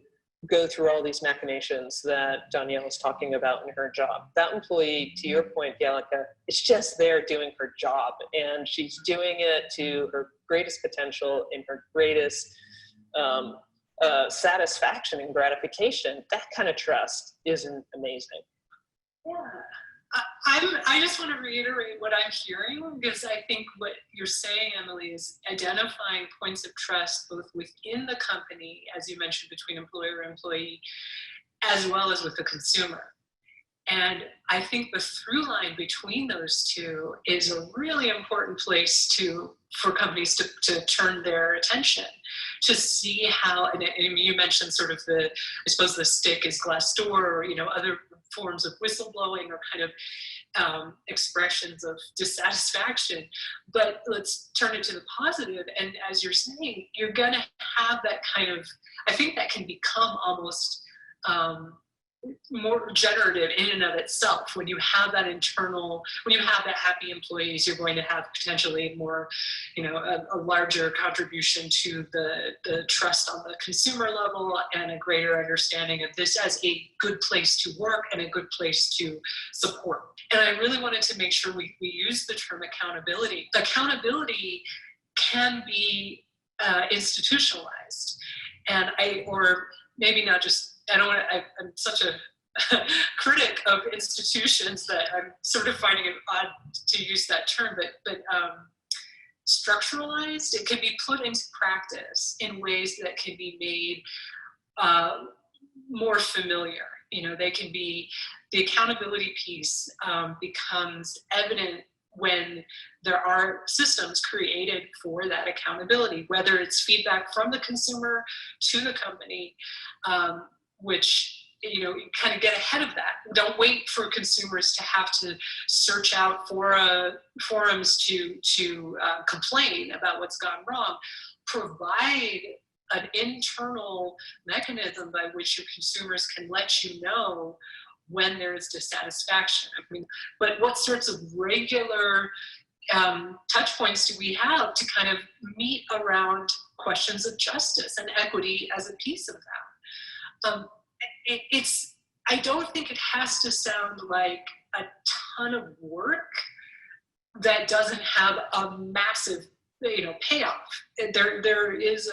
go through all these machinations that Danielle is talking about in her job. That employee, to your point, Gallica, is just there doing her job, and she's doing it to her greatest potential and her greatest satisfaction and gratification. That kind of trust is amazing. Yeah. I just want to reiterate what I'm hearing, because I think what you're saying, Emily, is identifying points of trust both within the company, as you mentioned, between employer and employee, as well as with the consumer. And I think the through line between those two is a really important place for companies to turn their attention, to see how, and you mentioned sort of I suppose the stick is Glassdoor, or, other forms of whistleblowing or kind of expressions of dissatisfaction. But let's turn it to the positive. And as you're saying, you're going to have that kind of, I think that can become almost more generative in and of itself. When you have that when you have that happy employees, you're going to have potentially more, a larger contribution to the trust on the consumer level, and a greater understanding of this as a good place to work and a good place to support. And I really wanted to make sure we use the term accountability. Accountability can be institutionalized, or maybe not just. I'm such a critic of institutions that I'm sort of finding it odd to use that term, but structuralized. It can be put into practice in ways that can be made more familiar. They can be, the accountability piece becomes evident when there are systems created for that accountability, whether it's feedback from the consumer to the company, which, you kind of get ahead of that. Don't wait for consumers to have to search out forums to complain about what's gone wrong. Provide an internal mechanism by which your consumers can let you know when there's dissatisfaction. But what sorts of regular touch points do we have to kind of meet around questions of justice and equity as a piece of that? I don't think it has to sound like a ton of work that doesn't have a massive, payoff. There is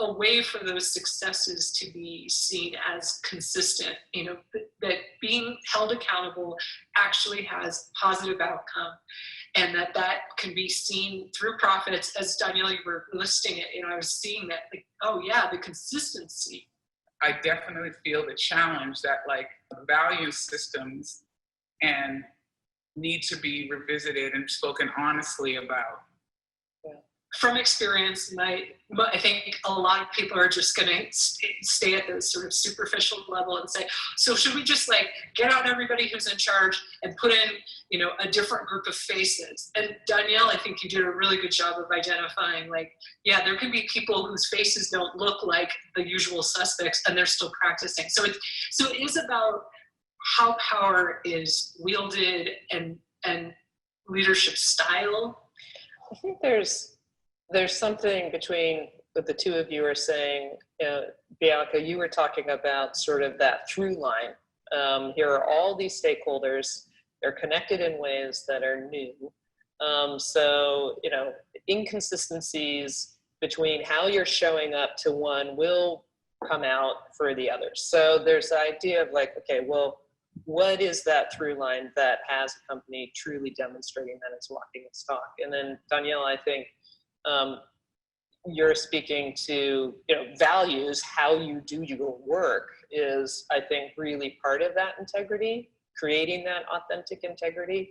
a way for those successes to be seen as consistent, that being held accountable actually has positive outcome, and that can be seen through profits. As Danielle, you were listing it, I was seeing that, like, oh yeah, the consistency. I definitely feel the challenge that value systems and need to be revisited and spoken honestly about. From experience, I think a lot of people are just going to stay at the sort of superficial level and say, so should we just get out everybody who's in charge and put in, a different group of faces? And Danielle, I think you did a really good job of identifying, yeah, there can be people whose faces don't look like the usual suspects and they're still practicing. So it is about how power is wielded and leadership style. I think there's something between what the two of you are saying. Bianca, you were talking about sort of that through line. Here are all these stakeholders. They're connected in ways that are new. So, you know, inconsistencies between how you're showing up to one will come out for the others. So there's the idea of like, okay, well, what is that through line that has a company truly demonstrating that it's walking its talk? And then Danielle, I think you're speaking to, you know, values, how you do your work is, I think, really part of that integrity, creating that authentic integrity.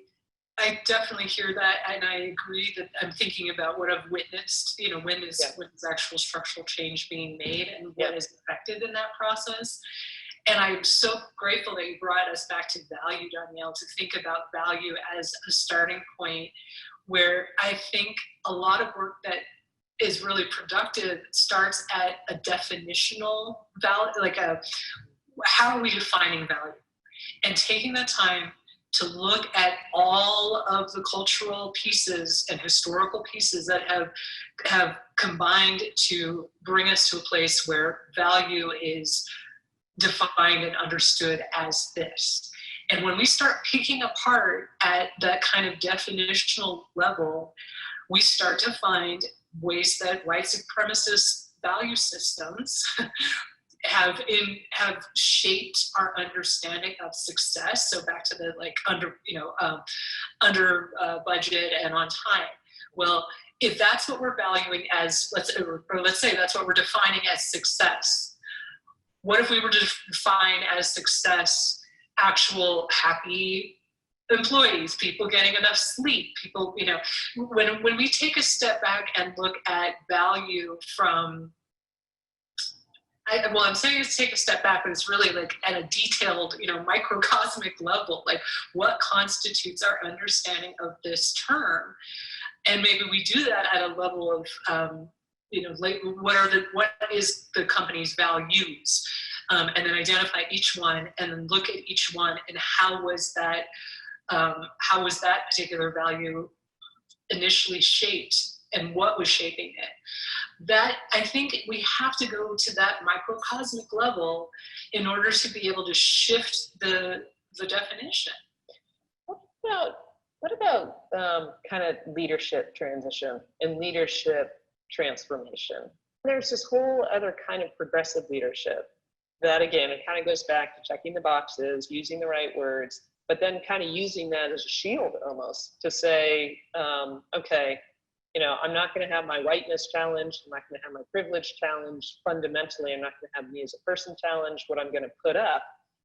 I definitely hear that, and I agree that I'm thinking about what I've witnessed, you know, when is actual structural change being made and what is affected in that process. And I'm so grateful that you brought us back to value, Danielle, to think about value as a starting point, where I think a lot of work that is really productive starts at a definitional value, like how are we defining value? And taking the time to look at all of the cultural pieces and historical pieces that have combined to bring us to a place where value is defined and understood as this. And when we start picking apart at that kind of definitional level, we start to find ways that white supremacist value systems have shaped our understanding of success. So back to the like under budget and on time. Well, if that's what we're valuing as, let's say that's what we're defining as success. What if we were to define as success actual happy employees, people getting enough sleep, people, you know, when we take a step back and look at value from, I'm saying it's take a step back, but it's really like at a detailed, you know, microcosmic level, like what constitutes our understanding of this term. And maybe we do that at a level of, you know, like what is the company's values? And then identify each one and then look at each one and how was that particular value initially shaped and what was shaping it. That, I think we have to go to that microcosmic level in order to be able to shift the definition. What about kind of leadership transition and leadership transformation? There's this whole other kind of progressive leadership that, again, it kind of goes back to checking the boxes, using the right words, but then kind of using that as a shield almost to say, okay, you know, I'm not going to have my whiteness challenged. I'm not going to have my privilege challenged. Fundamentally, I'm not going to have me as a person challenged. What I'm going to put up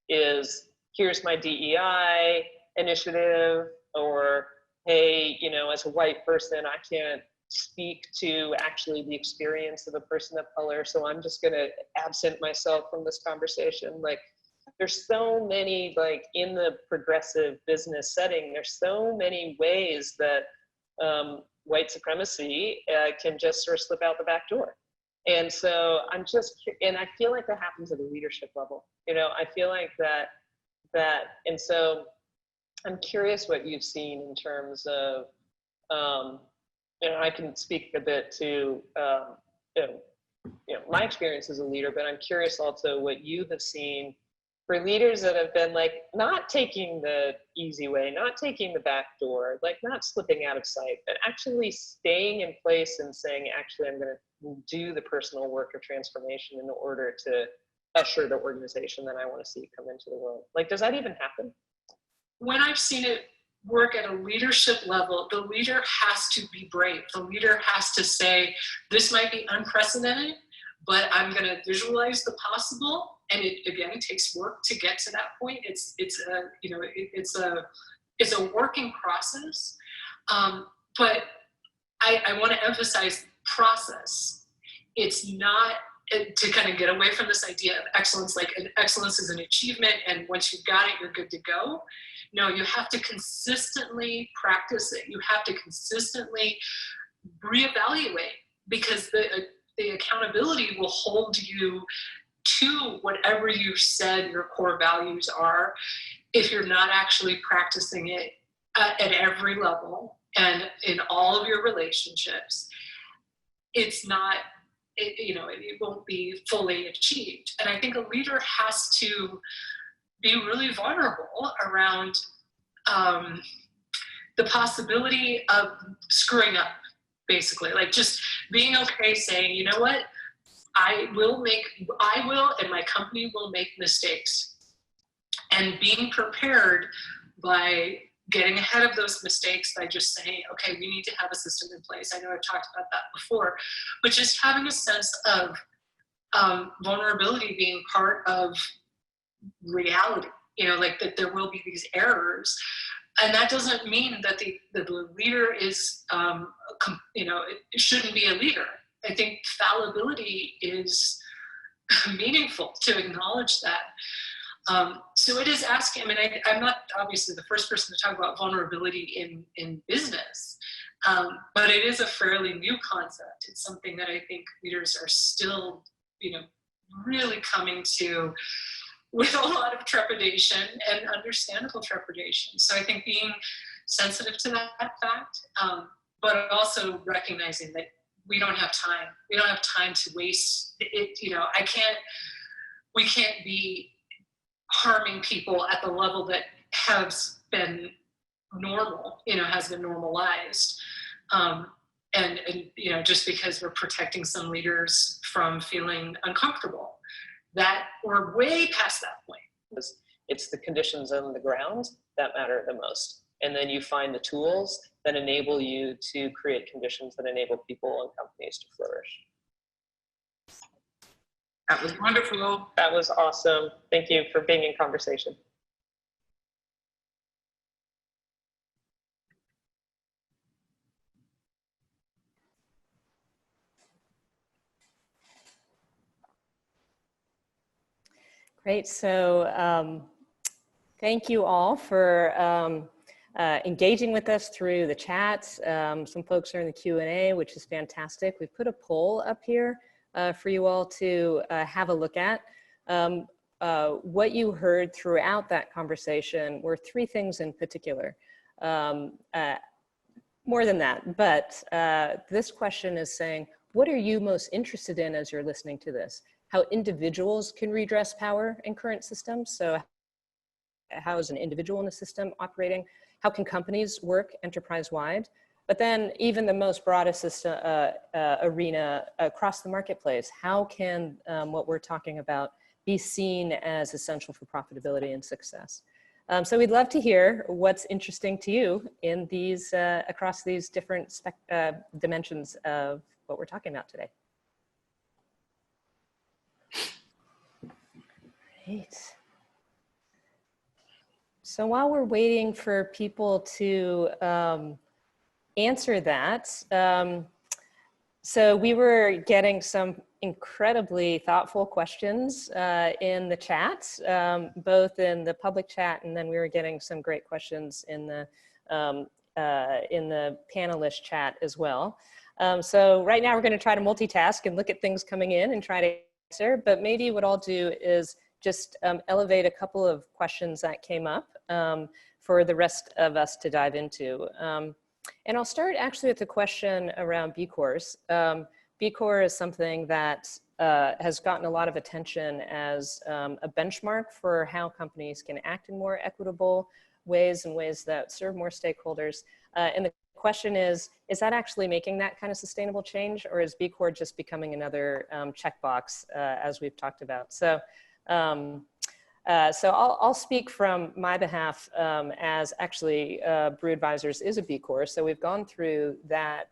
is, here's my DEI initiative, or, hey, you know, as a white person, I can't speak to actually the experience of a person of color, so I'm just going to absent myself from this conversation. Like, there's so many, like, in the progressive business setting, there's so many ways that white supremacy can just sort of slip out the back door. And so and I feel like that happens at a leadership level. You know, I feel like that, and so I'm curious what you've seen in terms of, you know, I can speak a bit to, you know, my experience as a leader, but I'm curious also what you have seen for leaders that have been like not taking the easy way, not taking the back door, like not slipping out of sight, but actually staying in place and saying, actually, I'm going to do the personal work of transformation in order to usher the organization that I want to see come into the world. Like, does that even happen? When I've seen it work at a leadership level, the leader has to be brave. The leader has to say, this might be unprecedented, but I'm going to visualize the possible. And it, again, takes work to get to that point. It's a working process. But I want to emphasize process. It's not to kind of get away from this idea of excellence, like excellence is an achievement, and once you've got it, you're good to go. No, you have to consistently practice it. You have to consistently reevaluate, because the accountability will hold you to whatever you said your core values are if you're not actually practicing it at every level and in all of your relationships, it's not, it won't be fully achieved. And I think a leader has to be really vulnerable around the possibility of screwing up, basically. Like just being okay saying, you know what, I will and my company will make mistakes. And being prepared by getting ahead of those mistakes by just saying, okay, we need to have a system in place. I know I've talked about that before, but just having a sense of vulnerability being part of reality, like that there will be these errors. And that doesn't mean that the leader is, it shouldn't be a leader. I think fallibility is meaningful to acknowledge that. So it is asking, I'm not obviously the first person to talk about vulnerability in business, but it is a fairly new concept. It's something that I think leaders are still, really coming to with a lot of trepidation and understandable trepidation. So I think being sensitive to that fact, but also recognizing that we don't have time. We don't have time to waste it. We can't be harming people at the level that has been normal, has been normalized. And just because we're protecting some leaders from feeling uncomfortable, that we're way past that point. It's the conditions on the ground that matter the most. And then you find the tools that enable you to create conditions that enable people and companies to flourish. That was wonderful. That was awesome. Thank you for being in conversation. Great. So thank you all for engaging with us through the chat. Some folks are in the Q&A, which is fantastic. We've put a poll up here for you all to have a look at. What you heard throughout that conversation were three things in particular. More than that, but this question is saying, what are you most interested in as you're listening to this? How individuals can redress power in current systems. So how is an individual in the system operating? How can companies work enterprise-wide? But then even the most broadest system, arena across the marketplace, how can what we're talking about be seen as essential for profitability and success? So we'd love to hear what's interesting to you in these, across these different dimensions of what we're talking about today. Great. So while we're waiting for people to answer that, so we were getting some incredibly thoughtful questions in the chat, both in the public chat, and then we were getting some great questions in the panelist chat as well. So right now we're going to try to multitask and look at things coming in and try to answer, but maybe what I'll do is just elevate a couple of questions that came up for the rest of us to dive into. And I'll start actually with the question around B Corps. B Corps is something that has gotten a lot of attention as a benchmark for how companies can act in more equitable ways and ways that serve more stakeholders. And the question is that actually making that kind of sustainable change, or is B Corps just becoming another checkbox as we've talked about? So, so I'll speak from my behalf as actually Brew Advisors is a B Corps. So we've gone through that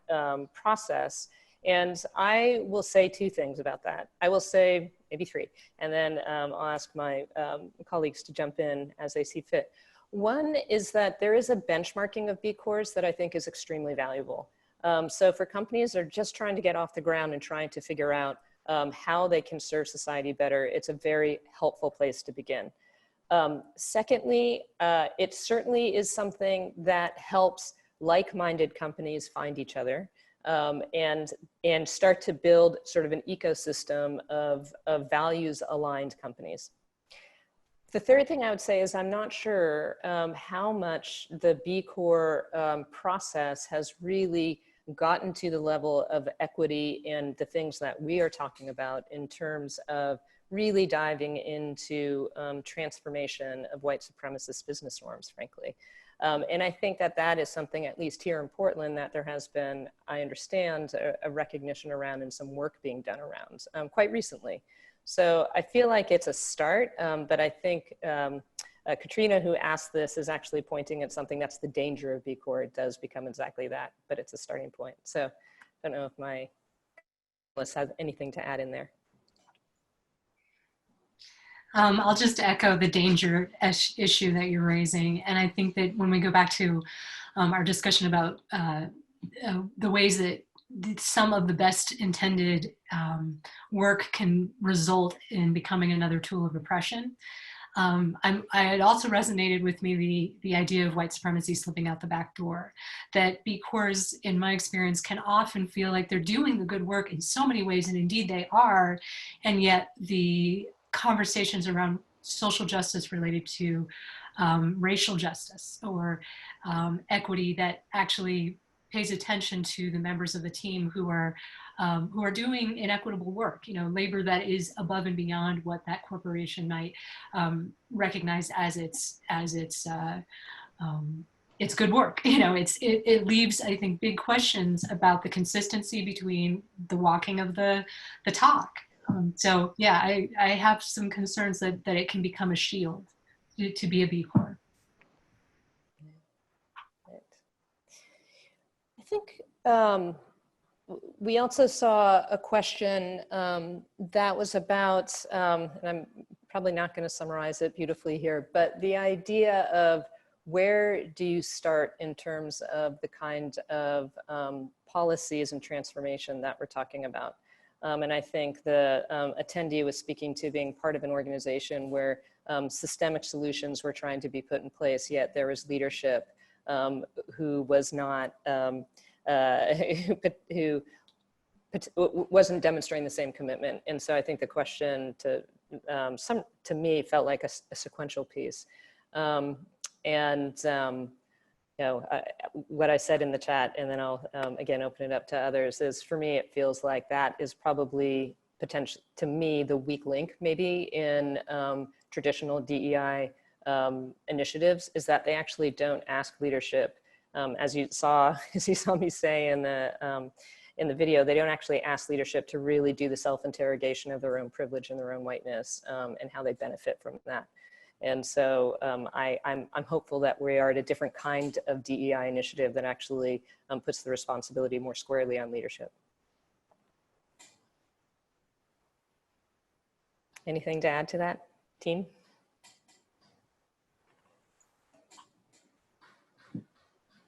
process, and I will say two things about that. I will say maybe three, and then I'll ask my colleagues to jump in as they see fit. One is that there is a benchmarking of B Corps that I think is extremely valuable. So for companies that are just trying to get off the ground and trying to figure out how they can serve society better, it's a very helpful place to begin. Secondly, it certainly is something that helps like-minded companies find each other and start to build sort of an ecosystem of values-aligned companies. The third thing I would say is I'm not sure how much the B Corps process has really gotten to the level of equity and the things that we are talking about in terms of really diving into transformation of white supremacist business norms, frankly. And I think that that is something, at least here in Portland, that there has been, I understand, a recognition around and some work being done around quite recently. So I feel like it's a start, but I think Katrina, who asked this, is actually pointing at something that's the danger of B Corps. It does become exactly that, but it's a starting point. So I don't know if my list has anything to add in there. I'll just echo the danger issue that you're raising. And I think that when we go back to our discussion about the ways that some of the best intended work can result in becoming another tool of oppression, it also resonated with me the idea of white supremacy slipping out the back door. That B Corps, in my experience, can often feel like they're doing the good work in so many ways, and indeed they are, and yet the conversations around social justice related to racial justice or equity that actually pays attention to the members of the team who are doing inequitable work, labor that is above and beyond what that corporation might recognize as its good work. It leaves, I think, big questions about the consistency between the walking of the talk. So yeah, I have some concerns that it can become a shield to be a B Corps. I think we also saw a question that was about, and I'm probably not going to summarize it beautifully here, but the idea of where do you start in terms of the kind of policies and transformation that we're talking about. And I think the attendee was speaking to being part of an organization where systemic solutions were trying to be put in place, yet there was leadership who was not, who wasn't demonstrating the same commitment. And so I think the question to me felt like a sequential piece. What I said in the chat, and then I'll again open it up to others, is for me, it feels like that is probably potentially, to me, the weak link maybe in traditional DEI initiatives, is that they actually don't ask leadership. As you saw me say in the video, they don't actually ask leadership to really do the self-interrogation of their own privilege and their own whiteness and how they benefit from that. And so I'm hopeful that we are at a different kind of DEI initiative that actually puts the responsibility more squarely on leadership. Anything to add to that, team?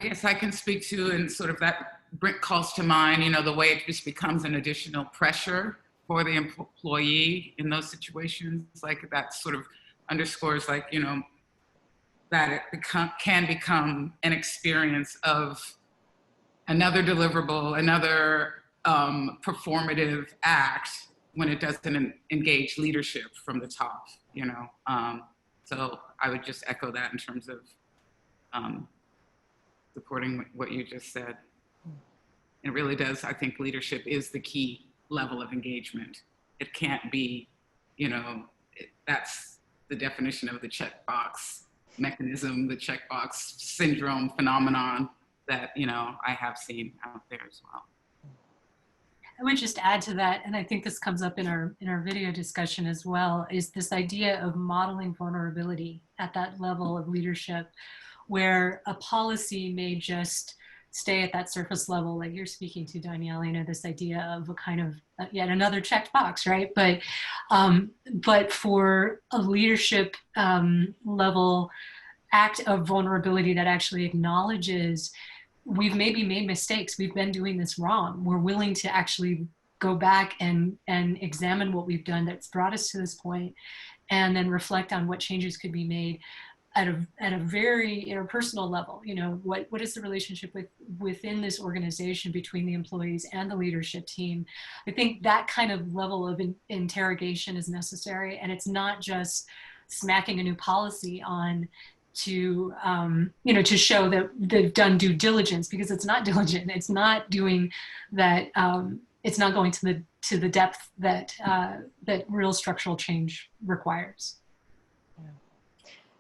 I guess I can speak to, and sort of that calls to mind, the way it just becomes an additional pressure for the employee in those situations. Like that sort of underscores, like, that it can become an experience of another deliverable, another performative act when it doesn't engage leadership from the top, So I would just echo that in terms of supporting what you just said. It really does, I think leadership is the key level of engagement. It can't be, that's the definition of the checkbox mechanism, the checkbox syndrome phenomenon that, I have seen out there as well. I would just add to that, and I think this comes up in our video discussion as well, is this idea of modeling vulnerability at that level of leadership, where a policy may just stay at that surface level, like you're speaking to, Danielle, this idea of a kind of yet another checked box, right? But for a leadership level act of vulnerability that actually acknowledges we've maybe made mistakes, we've been doing this wrong, we're willing to actually go back and examine what we've done that's brought us to this point, and then reflect on what changes could be made at a very interpersonal level. What is the relationship within this organization between the employees and the leadership team? I think that kind of level of interrogation is necessary, and it's not just smacking a new policy on to to show that they've done due diligence, because it's not diligent. It's not doing that. It's not going to the depth that that real structural change requires.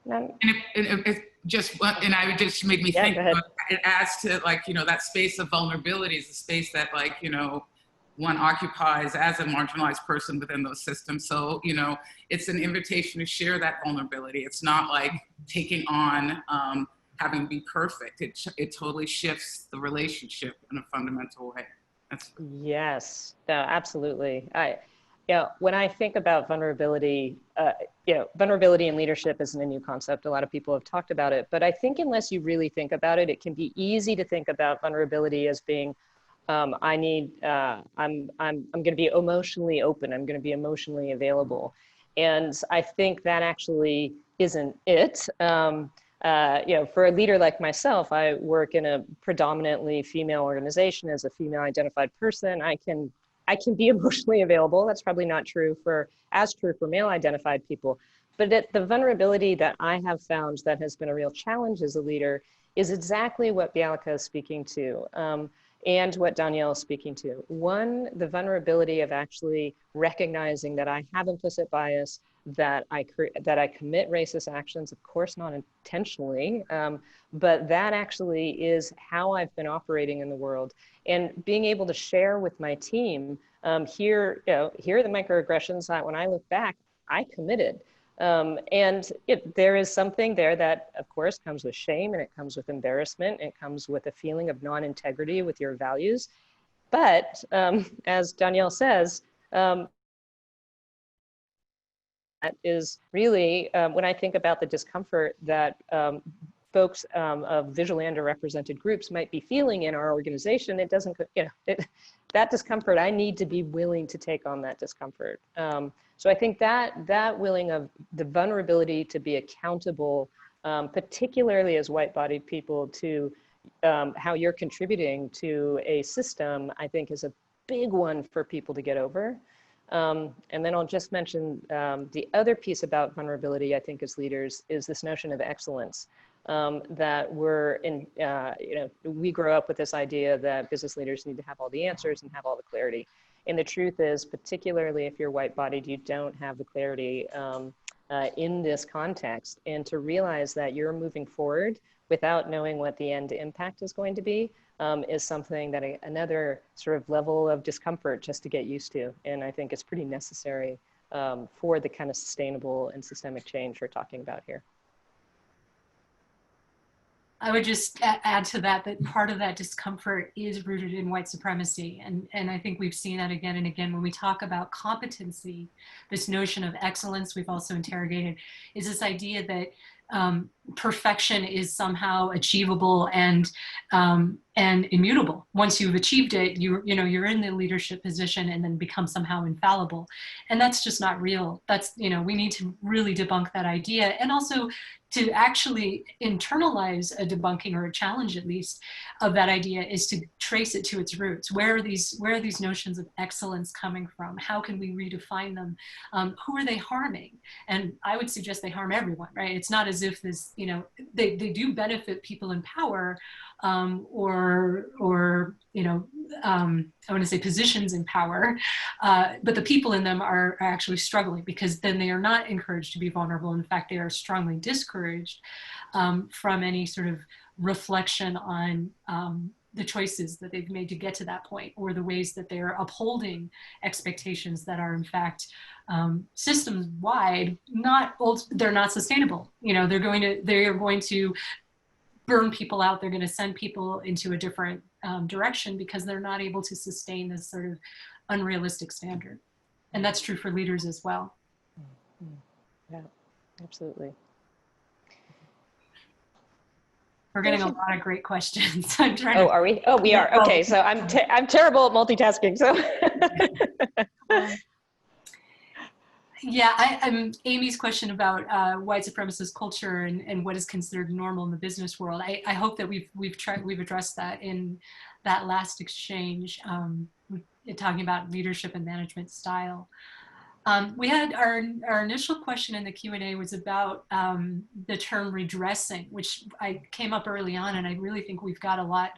Yeah. And it just, and I would just make me think, it adds to, like, that space of vulnerability is a space that, like, one occupies as a marginalized person within those systems. So, it's an invitation to share that vulnerability. It's not like taking on having to be perfect. It totally shifts the relationship in a fundamental way. Yes, no, absolutely. When I think about vulnerability, vulnerability in leadership isn't a new concept. A lot of people have talked about it, but I think unless you really think about it, it can be easy to think about vulnerability as being, I'm going to be emotionally open. I'm going to be emotionally available. And I think that actually isn't it. For a leader like myself, I work in a predominantly female organization. As a female identified person, I can be emotionally available. That's probably not true for male identified people. But the vulnerability that I have found that has been a real challenge as a leader is exactly what Bialika is speaking to, and what Danielle is speaking to. One, the vulnerability of actually recognizing that I have implicit bias, that I commit racist actions, of course not intentionally, but that actually is how I've been operating in the world. And being able to share with my team, here are the microaggressions that when I look back, I committed. There is something there that, of course, comes with shame, and it comes with embarrassment, and it comes with a feeling of non-integrity with your values. But as Danielle says, that is really, when I think about the discomfort that folks of visually underrepresented groups might be feeling in our organization, it doesn't, that discomfort, I need to be willing to take on that discomfort. So I think that willing of the vulnerability to be accountable, particularly as white-bodied people, to how you're contributing to a system, I think is a big one for people to get over. And then I'll just mention the other piece about vulnerability, I think, as leaders, is this notion of excellence. That we grow up with this idea that business leaders need to have all the answers and have all the clarity. And the truth is, particularly if you're white-bodied, you don't have the clarity in this context. And to realize that you're moving forward without knowing what the end impact is going to be is something that another sort of level of discomfort just to get used to. And I think it's pretty necessary for the kind of sustainable and systemic change we're talking about here. I would just add to that part of that discomfort is rooted in white supremacy. And I think we've seen that again and again when we talk about competency. This notion of excellence we've also interrogated is this idea that perfection is somehow achievable and immutable. Once you've achieved it, you're in the leadership position and then become somehow infallible. And that's just not real. That's, we need to really debunk that idea, and also to actually internalize a debunking or a challenge, at least, of that idea is to trace it to its roots. Where are these notions of excellence coming from? How can we redefine them? Who are they harming? And I would suggest they harm everyone, right? It's not as if this, they do benefit people in power, or I want to say positions in power, but the people in them are actually struggling, because then they are not encouraged to be vulnerable. In fact, they are strongly discouraged from any sort of reflection on the choices that they've made to get to that point, or the ways that they're upholding expectations that are in fact systems-wide, they're not sustainable. They're going to burn people out. They're going to send people into a different direction because they're not able to sustain this sort of unrealistic standard. And that's true for leaders as well. Yeah, absolutely. We're getting a lot of great questions. I'm trying are we? Oh, we are. Okay, so I'm terrible at multitasking. So. Yeah, Amy's question about white supremacist culture and what is considered normal in the business world. I hope that we've addressed that in that last exchange, talking about leadership and management style. We had our initial question in the Q&A was about the term redressing, which I came up early on, and I really think we've got a lot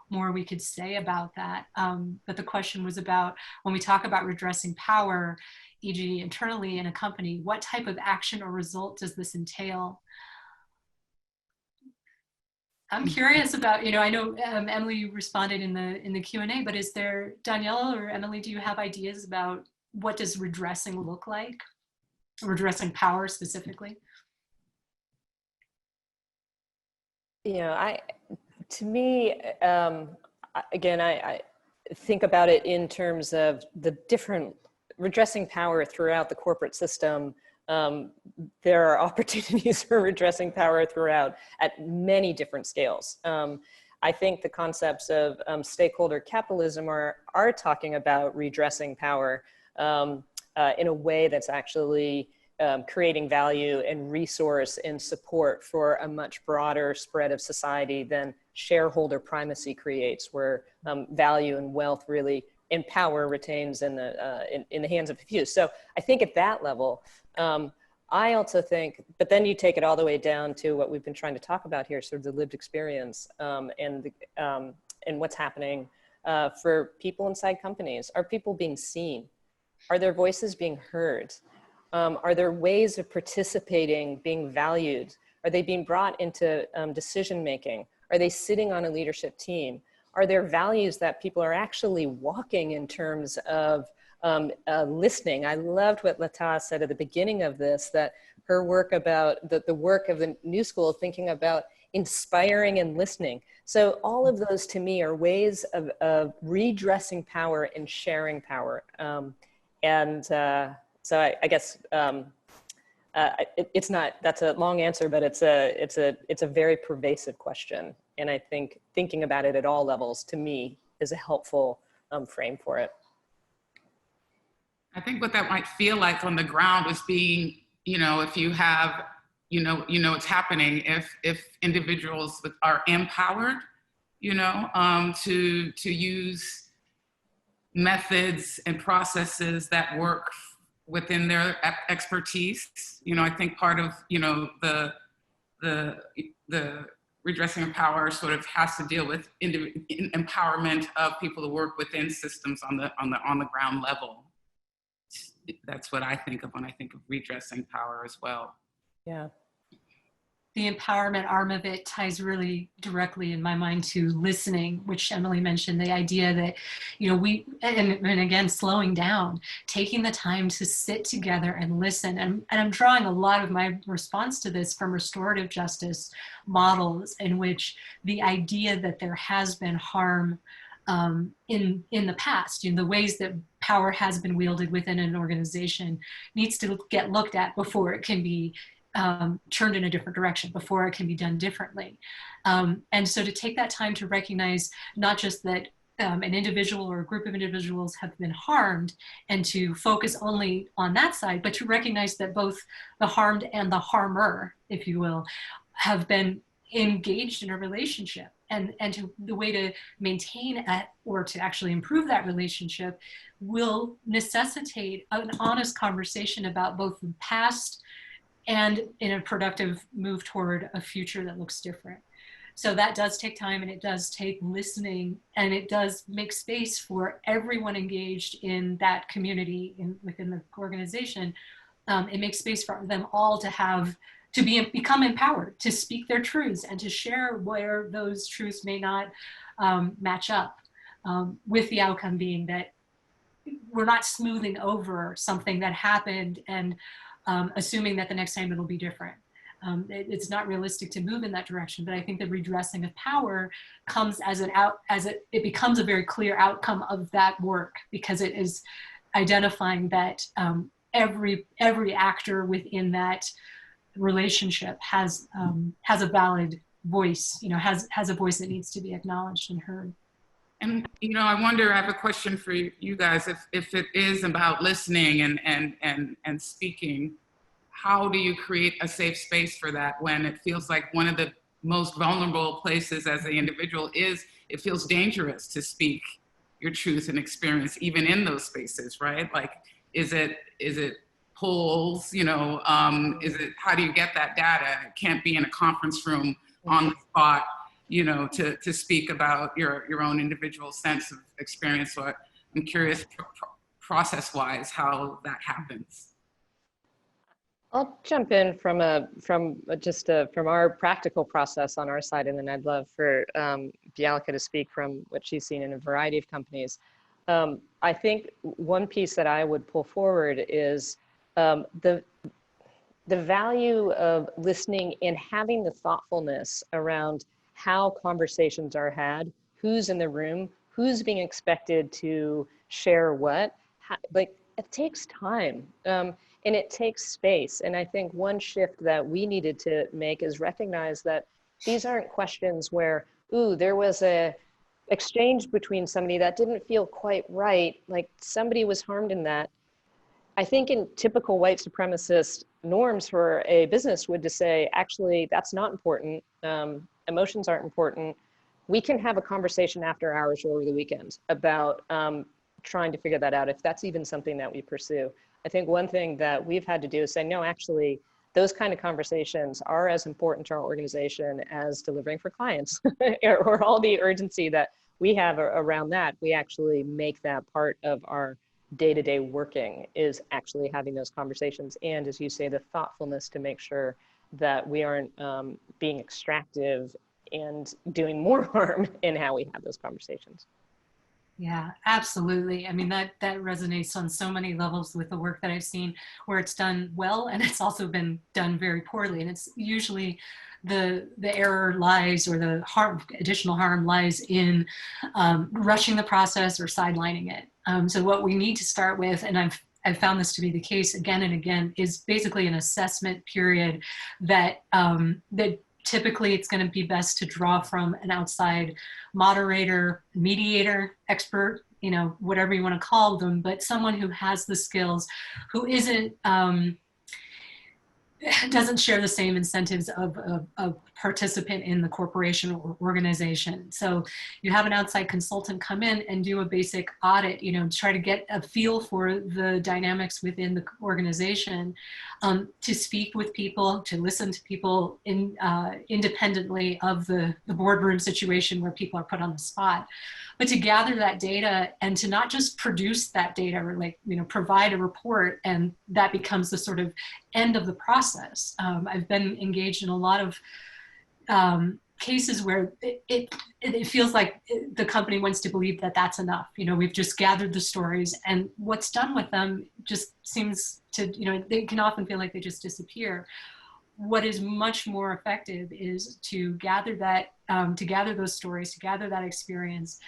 more we could say about that. But the question was about, when we talk about redressing power, e.g. internally in a company, what type of action or result does this entail? I'm curious about, I know Emily responded in the Q&A, but is there, Danielle or Emily, do you have ideas about what does redressing look like? Redressing power specifically? To me, again, I think about it in terms of the different redressing power throughout the corporate system. There are opportunities for redressing power throughout at many different scales. I think the concepts of stakeholder capitalism are talking about redressing power in a way that's actually creating value and resource and support for a much broader spread of society than shareholder primacy creates, where value and wealth really and power retains in the hands of a few. So I think at that level, I also think, but then you take it all the way down to what we've been trying to talk about here, sort of the lived experience and what's happening for people inside companies. Are people being seen? Are their voices being heard? Are there ways of participating being valued? Are they being brought into decision-making? Are they sitting on a leadership team? Are there values that people are actually walking in terms of listening? I loved what Latha said at the beginning of this, that her work about the work of the New School, thinking about inspiring and listening. So all of those to me are ways of redressing power and sharing power. So I guess it's not, that's a long answer, but it's a very pervasive question. And I think thinking about it at all levels, to me, is a helpful frame for it. I think what that might feel like on the ground is being, if you have, it's happening if individuals are empowered, to use methods and processes that work within their expertise. I think part of, the redressing of power sort of has to deal with empowerment of people to work within systems on the ground level. That's what I think of when I think of redressing power as well. Yeah. The empowerment arm of it ties really directly in my mind to listening, which Emily mentioned, the idea that, and again, slowing down, taking the time to sit together and listen. And I'm drawing a lot of my response to this from restorative justice models, in which the idea that there has been harm in the past, the ways that power has been wielded within an organization needs to get looked at before it can be turned in a different direction, before it can be done differently. And so to take that time to recognize not just that an individual or a group of individuals have been harmed and to focus only on that side, but to recognize that both the harmed and the harmer, if you will, have been engaged in a relationship. And the way to maintain or to actually improve that relationship will necessitate an honest conversation about both the past and in a productive move toward a future that looks different. So that does take time, and it does take listening, and it does make space for everyone engaged in that community within the organization. It makes space for them all to become empowered, to speak their truths and to share where those truths may not match up, with the outcome being that we're not smoothing over something that happened and assuming that the next time it'll be different. It's not realistic to move in that direction, but I think the redressing of power comes it becomes a very clear outcome of that work, because it is identifying that every actor within that relationship has a valid voice, has a voice that needs to be acknowledged and heard. And, I wonder, I have a question for you guys, if it is about listening and speaking, how do you create a safe space for that when it feels like one of the most vulnerable places as an individual it feels dangerous to speak your truth and experience, even in those spaces, right? Like, Is it polls? You know, is it, how do you get that data? It can't be in a conference room on the spot, you know, to speak about your own individual sense of experience. So I'm curious, process-wise, how that happens. I'll jump in from our practical process on our side, and then I'd love for Bialka to speak from what she's seen in a variety of companies. I think one piece that I would pull forward is the value of listening and having the thoughtfulness around how conversations are had, who's in the room, who's being expected to share what. Like, it takes time. And it takes space. And I think one shift that we needed to make is recognize that these aren't questions where, ooh, there was a exchange between somebody that didn't feel quite right, like somebody was harmed in that. I think in typical white supremacist norms for a business would to say, actually, that's not important. Emotions aren't important. We can have a conversation after hours or over the weekend about trying to figure that out, if that's even something that we pursue. I think one thing that we've had to do is say, no, actually, those kind of conversations are as important to our organization as delivering for clients or all the urgency that we have around that. We actually make that part of our day-to-day working, is actually having those conversations. And as you say, the thoughtfulness to make sure that we aren't being extractive and doing more harm in how we have those conversations. Yeah, absolutely. I mean, that resonates on so many levels with the work that I've seen, where it's done well and it's also been done very poorly. And it's usually the error lies, or the additional harm lies in rushing the process or sidelining it. So what we need to start with, and I've found this to be the case again and again, is basically an assessment period that typically it's going to be best to draw from an outside moderator, mediator, expert, you know, whatever you want to call them, but someone who has the skills, who doesn't share the same incentives of a participant in the corporation or organization. So you have an outside consultant come in and do a basic audit, you know, try to get a feel for the dynamics within the organization, to speak with people, to listen to people independently of the boardroom situation where people are put on the spot. But to gather that data and to not just produce that data, or like, you know, provide a report and that becomes the sort of end of the process. I've been engaged in a lot of cases where it feels like the company wants to believe that that's enough. You know, we've just gathered the stories, and what's done with them just seems to, you know, they can often feel like they just disappear. What is much more effective is to gather that, to gather those stories, to gather that experience,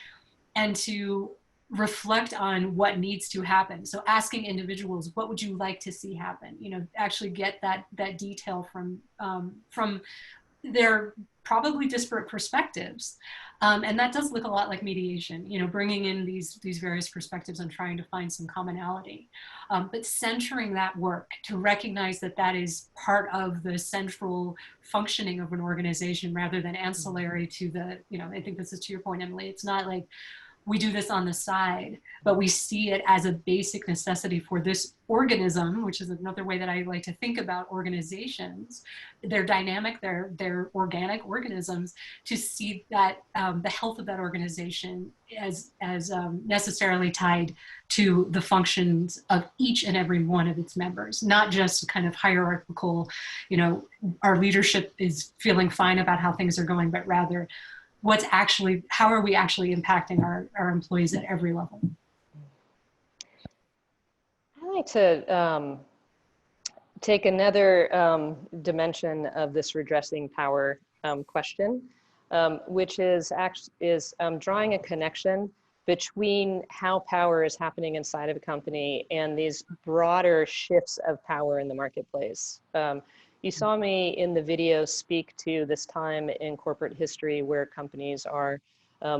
and to reflect on what needs to happen. So asking individuals, what would you like to see happen? You know, actually get that detail from their probably disparate perspectives. And that does look a lot like mediation, you know, bringing in these various perspectives and trying to find some commonality. But centering that work to recognize that that is part of the central functioning of an organization rather than ancillary to the, you know, I think this is to your point, Emily, it's not like we do this on the side, but we see it as a basic necessity for this organism, which is another way that I like to think about organizations. They're dynamic, they're organic organisms, to see that the health of that organization as necessarily tied to the functions of each and every one of its members, not just kind of hierarchical, you know, our leadership is feeling fine about how things are going, but rather how are we actually impacting our employees at every level? I'd like to take another dimension of this redressing power question, which is drawing a connection between how power is happening inside of a company and these broader shifts of power in the marketplace. You saw me in the video speak to this time in corporate history where companies are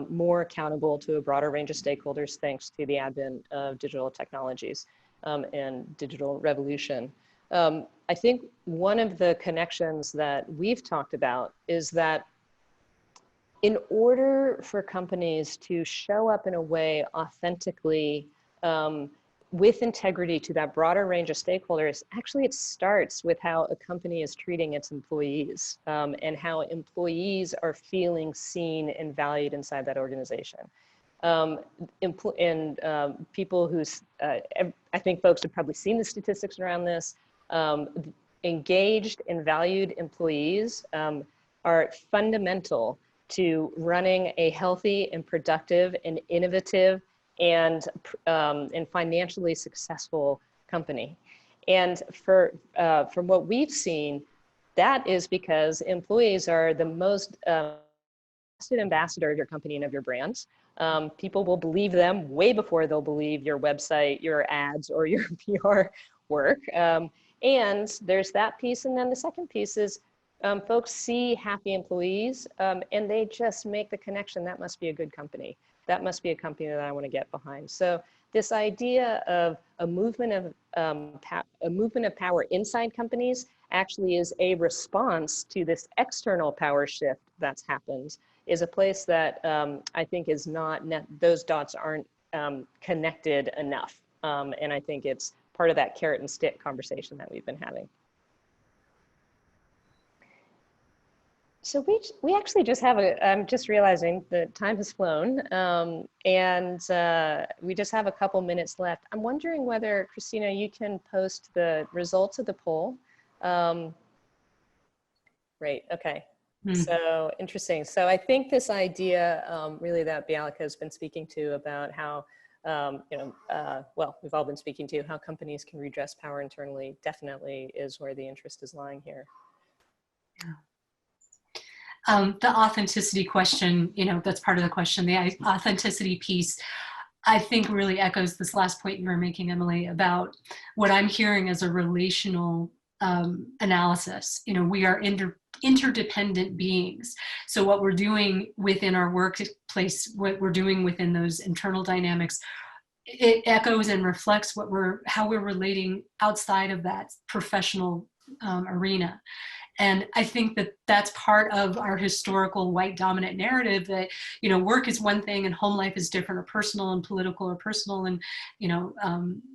more accountable to a broader range of stakeholders thanks to the advent of digital technologies and digital revolution. I think one of the connections that we've talked about is that in order for companies to show up in a way authentically with integrity to that broader range of stakeholders, actually it starts with how a company is treating its employees, and how employees are feeling seen and valued inside that organization. People who's, I think folks have probably seen the statistics around this, engaged and valued employees are fundamental to running a healthy and productive and innovative and financially successful company. And from what we've seen, that is because employees are the most trusted ambassador of your company and of your brand. People will believe them way before they'll believe your website, your ads, or your PR work. And there's that piece. And then the second piece is folks see happy employees and they just make the connection. That must be a good company. That must be a company that I want to get behind. So this idea of a movement of power inside companies actually is a response to this external power shift that's happened, is a place that I think is not, those dots aren't connected enough. And I think it's part of that carrot and stick conversation that we've been having. So we actually just have I'm just realizing that time has flown, and we just have a couple minutes left. I'm wondering whether, Christina, you can post the results of the poll. Great, okay. So interesting. So I think this idea really that Bialika has been speaking to about how, well, we've all been speaking to how companies can redress power internally definitely is where the interest is lying here. Yeah. The authenticity question, that's part of the question. The authenticity piece, I think, really echoes this last point you were making, Emily, about what I'm hearing as a relational analysis. We are interdependent beings. So what we're doing within our workplace, what we're doing within those internal dynamics, it echoes and reflects how we're relating outside of that professional arena. And I think that that's part of our historical white dominant narrative that, work is one thing and home life is different, or personal and political, or personal and,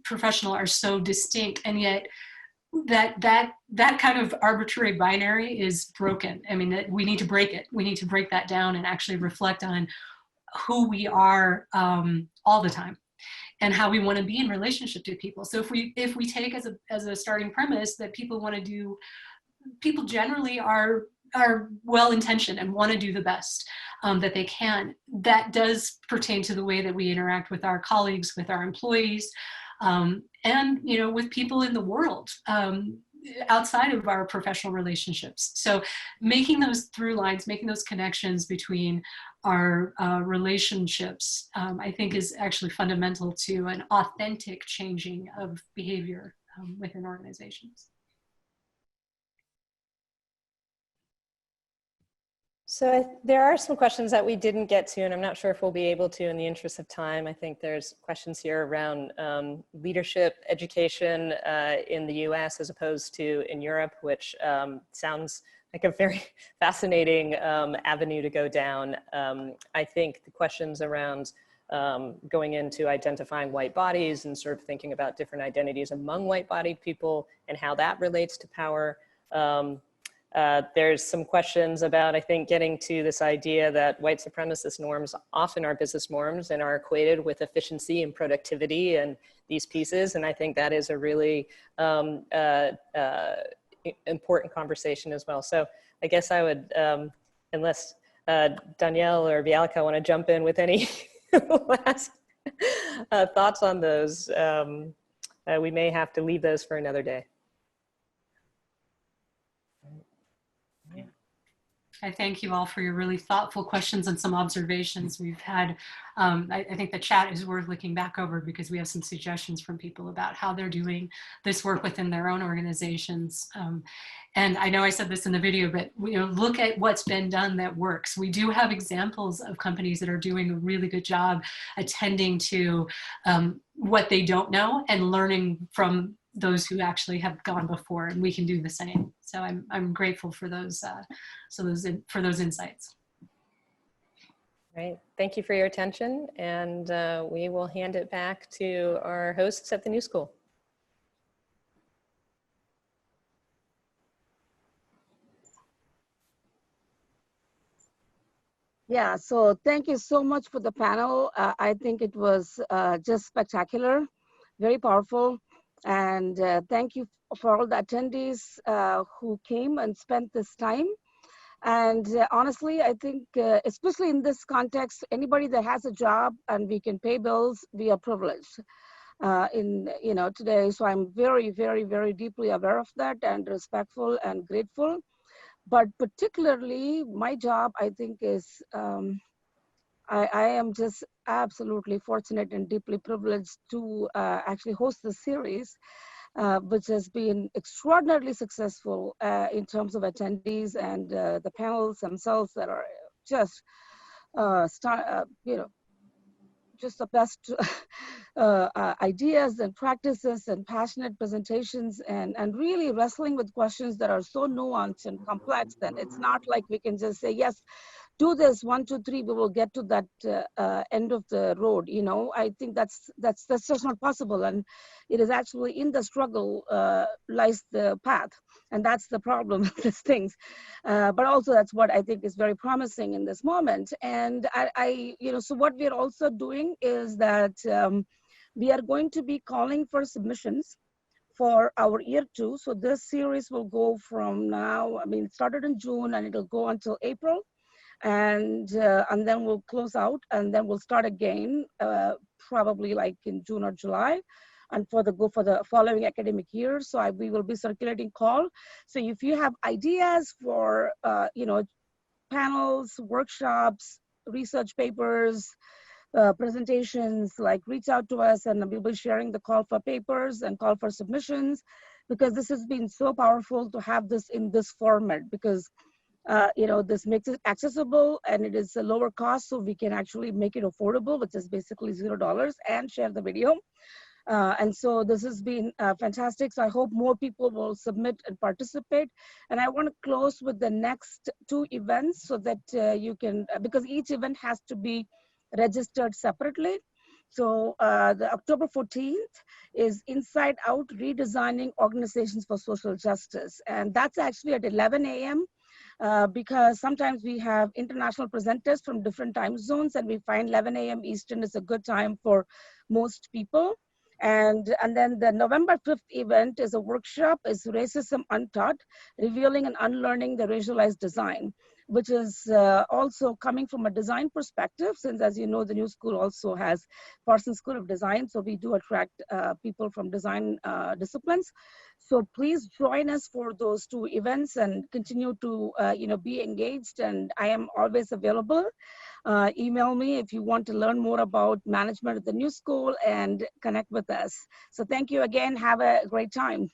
professional are so distinct. And yet that kind of arbitrary binary is broken. I mean, we need to break it. We need to break that down and actually reflect on who we are all the time and how we want to be in relationship to people. So if we take as a starting premise that people generally are well-intentioned and want to do the best that they can, that does pertain to the way that we interact with our colleagues, with our employees, and with people in the world outside of our professional relationships. So making those through lines, making those connections between our relationships, I think is actually fundamental to an authentic changing of behavior within organizations. So there are some questions that we didn't get to, and I'm not sure if we'll be able to in the interest of time. I think there's questions here around leadership education in the US as opposed to in Europe, which sounds like a very fascinating avenue to go down. I think the questions around going into identifying white bodies and sort of thinking about different identities among white-bodied people and how that relates to power. There's some questions about, I think, getting to this idea that white supremacist norms often are business norms and are equated with efficiency and productivity and these pieces. And I think that is a really important conversation as well. So I guess I would, unless Danielle or Bialika want to jump in with any last thoughts on those, we may have to leave those for another day. I thank you all for your really thoughtful questions and some observations we've had. I think the chat is worth looking back over because we have some suggestions from people about how they're doing this work within their own organizations. And I know I said this in the video, but look at what's been done that works. We do have examples of companies that are doing a really good job attending to what they don't know and learning from those who actually have gone before, and we can do the same. So I'm grateful for those for those insights. Right. Thank you for your attention, and we will hand it back to our hosts at the New School. Yeah, so thank you so much for the panel. I think it was just spectacular, very powerful. And thank you for all the attendees who came and spent this time. And honestly, I think, especially in this context, anybody that has a job and we can pay bills, we are privileged today. So I'm very, very, very deeply aware of that and respectful and grateful. But particularly my job, I think, is I am just absolutely fortunate and deeply privileged to actually host this series, which has been extraordinarily successful in terms of attendees and the panels themselves that are just, just the best ideas and practices and passionate presentations and really wrestling with questions that are so nuanced and complex that it's not like we can just say, yes, do this 1, 2, 3, we will get to that end of the road. I think that's just not possible, and it is actually in the struggle lies the path, and that's the problem with these things. But also that's what I think is very promising in this moment. And so what we are also doing is that we are going to be calling for submissions for our year 2. So this series will go from now. I mean, it started in June and it'll go until April. And then we'll close out, and then we'll start again, probably like in June or July, and for the following academic year. So we will be circulating call. So if you have ideas for panels, workshops, research papers, presentations, like reach out to us, and we'll be sharing the call for papers and call for submissions, because this has been so powerful to have this in this format, because this makes it accessible and it is a lower cost, so we can actually make it affordable, which is basically $0, and share the video. And so this has been fantastic. So I hope more people will submit and participate. And I want to close with the next 2 events so that you can, because each event has to be registered separately. So the October 14th is Inside Out, Redesigning Organizations for Social Justice. And that's actually at 11 a.m. Because sometimes we have international presenters from different time zones, and we find 11 a.m. Eastern is a good time for most people. And then the November 5th event is a workshop, is Racism Untaught, Revealing and Unlearning the Racialized Design, which is also coming from a design perspective, since, as you know, the New School also has Parsons School of Design, so we do attract people from design disciplines. So please join us for those 2 events and continue to be engaged, and I am always available. Email me if you want to learn more about management at the New School and connect with us. So thank you again. Have a great time.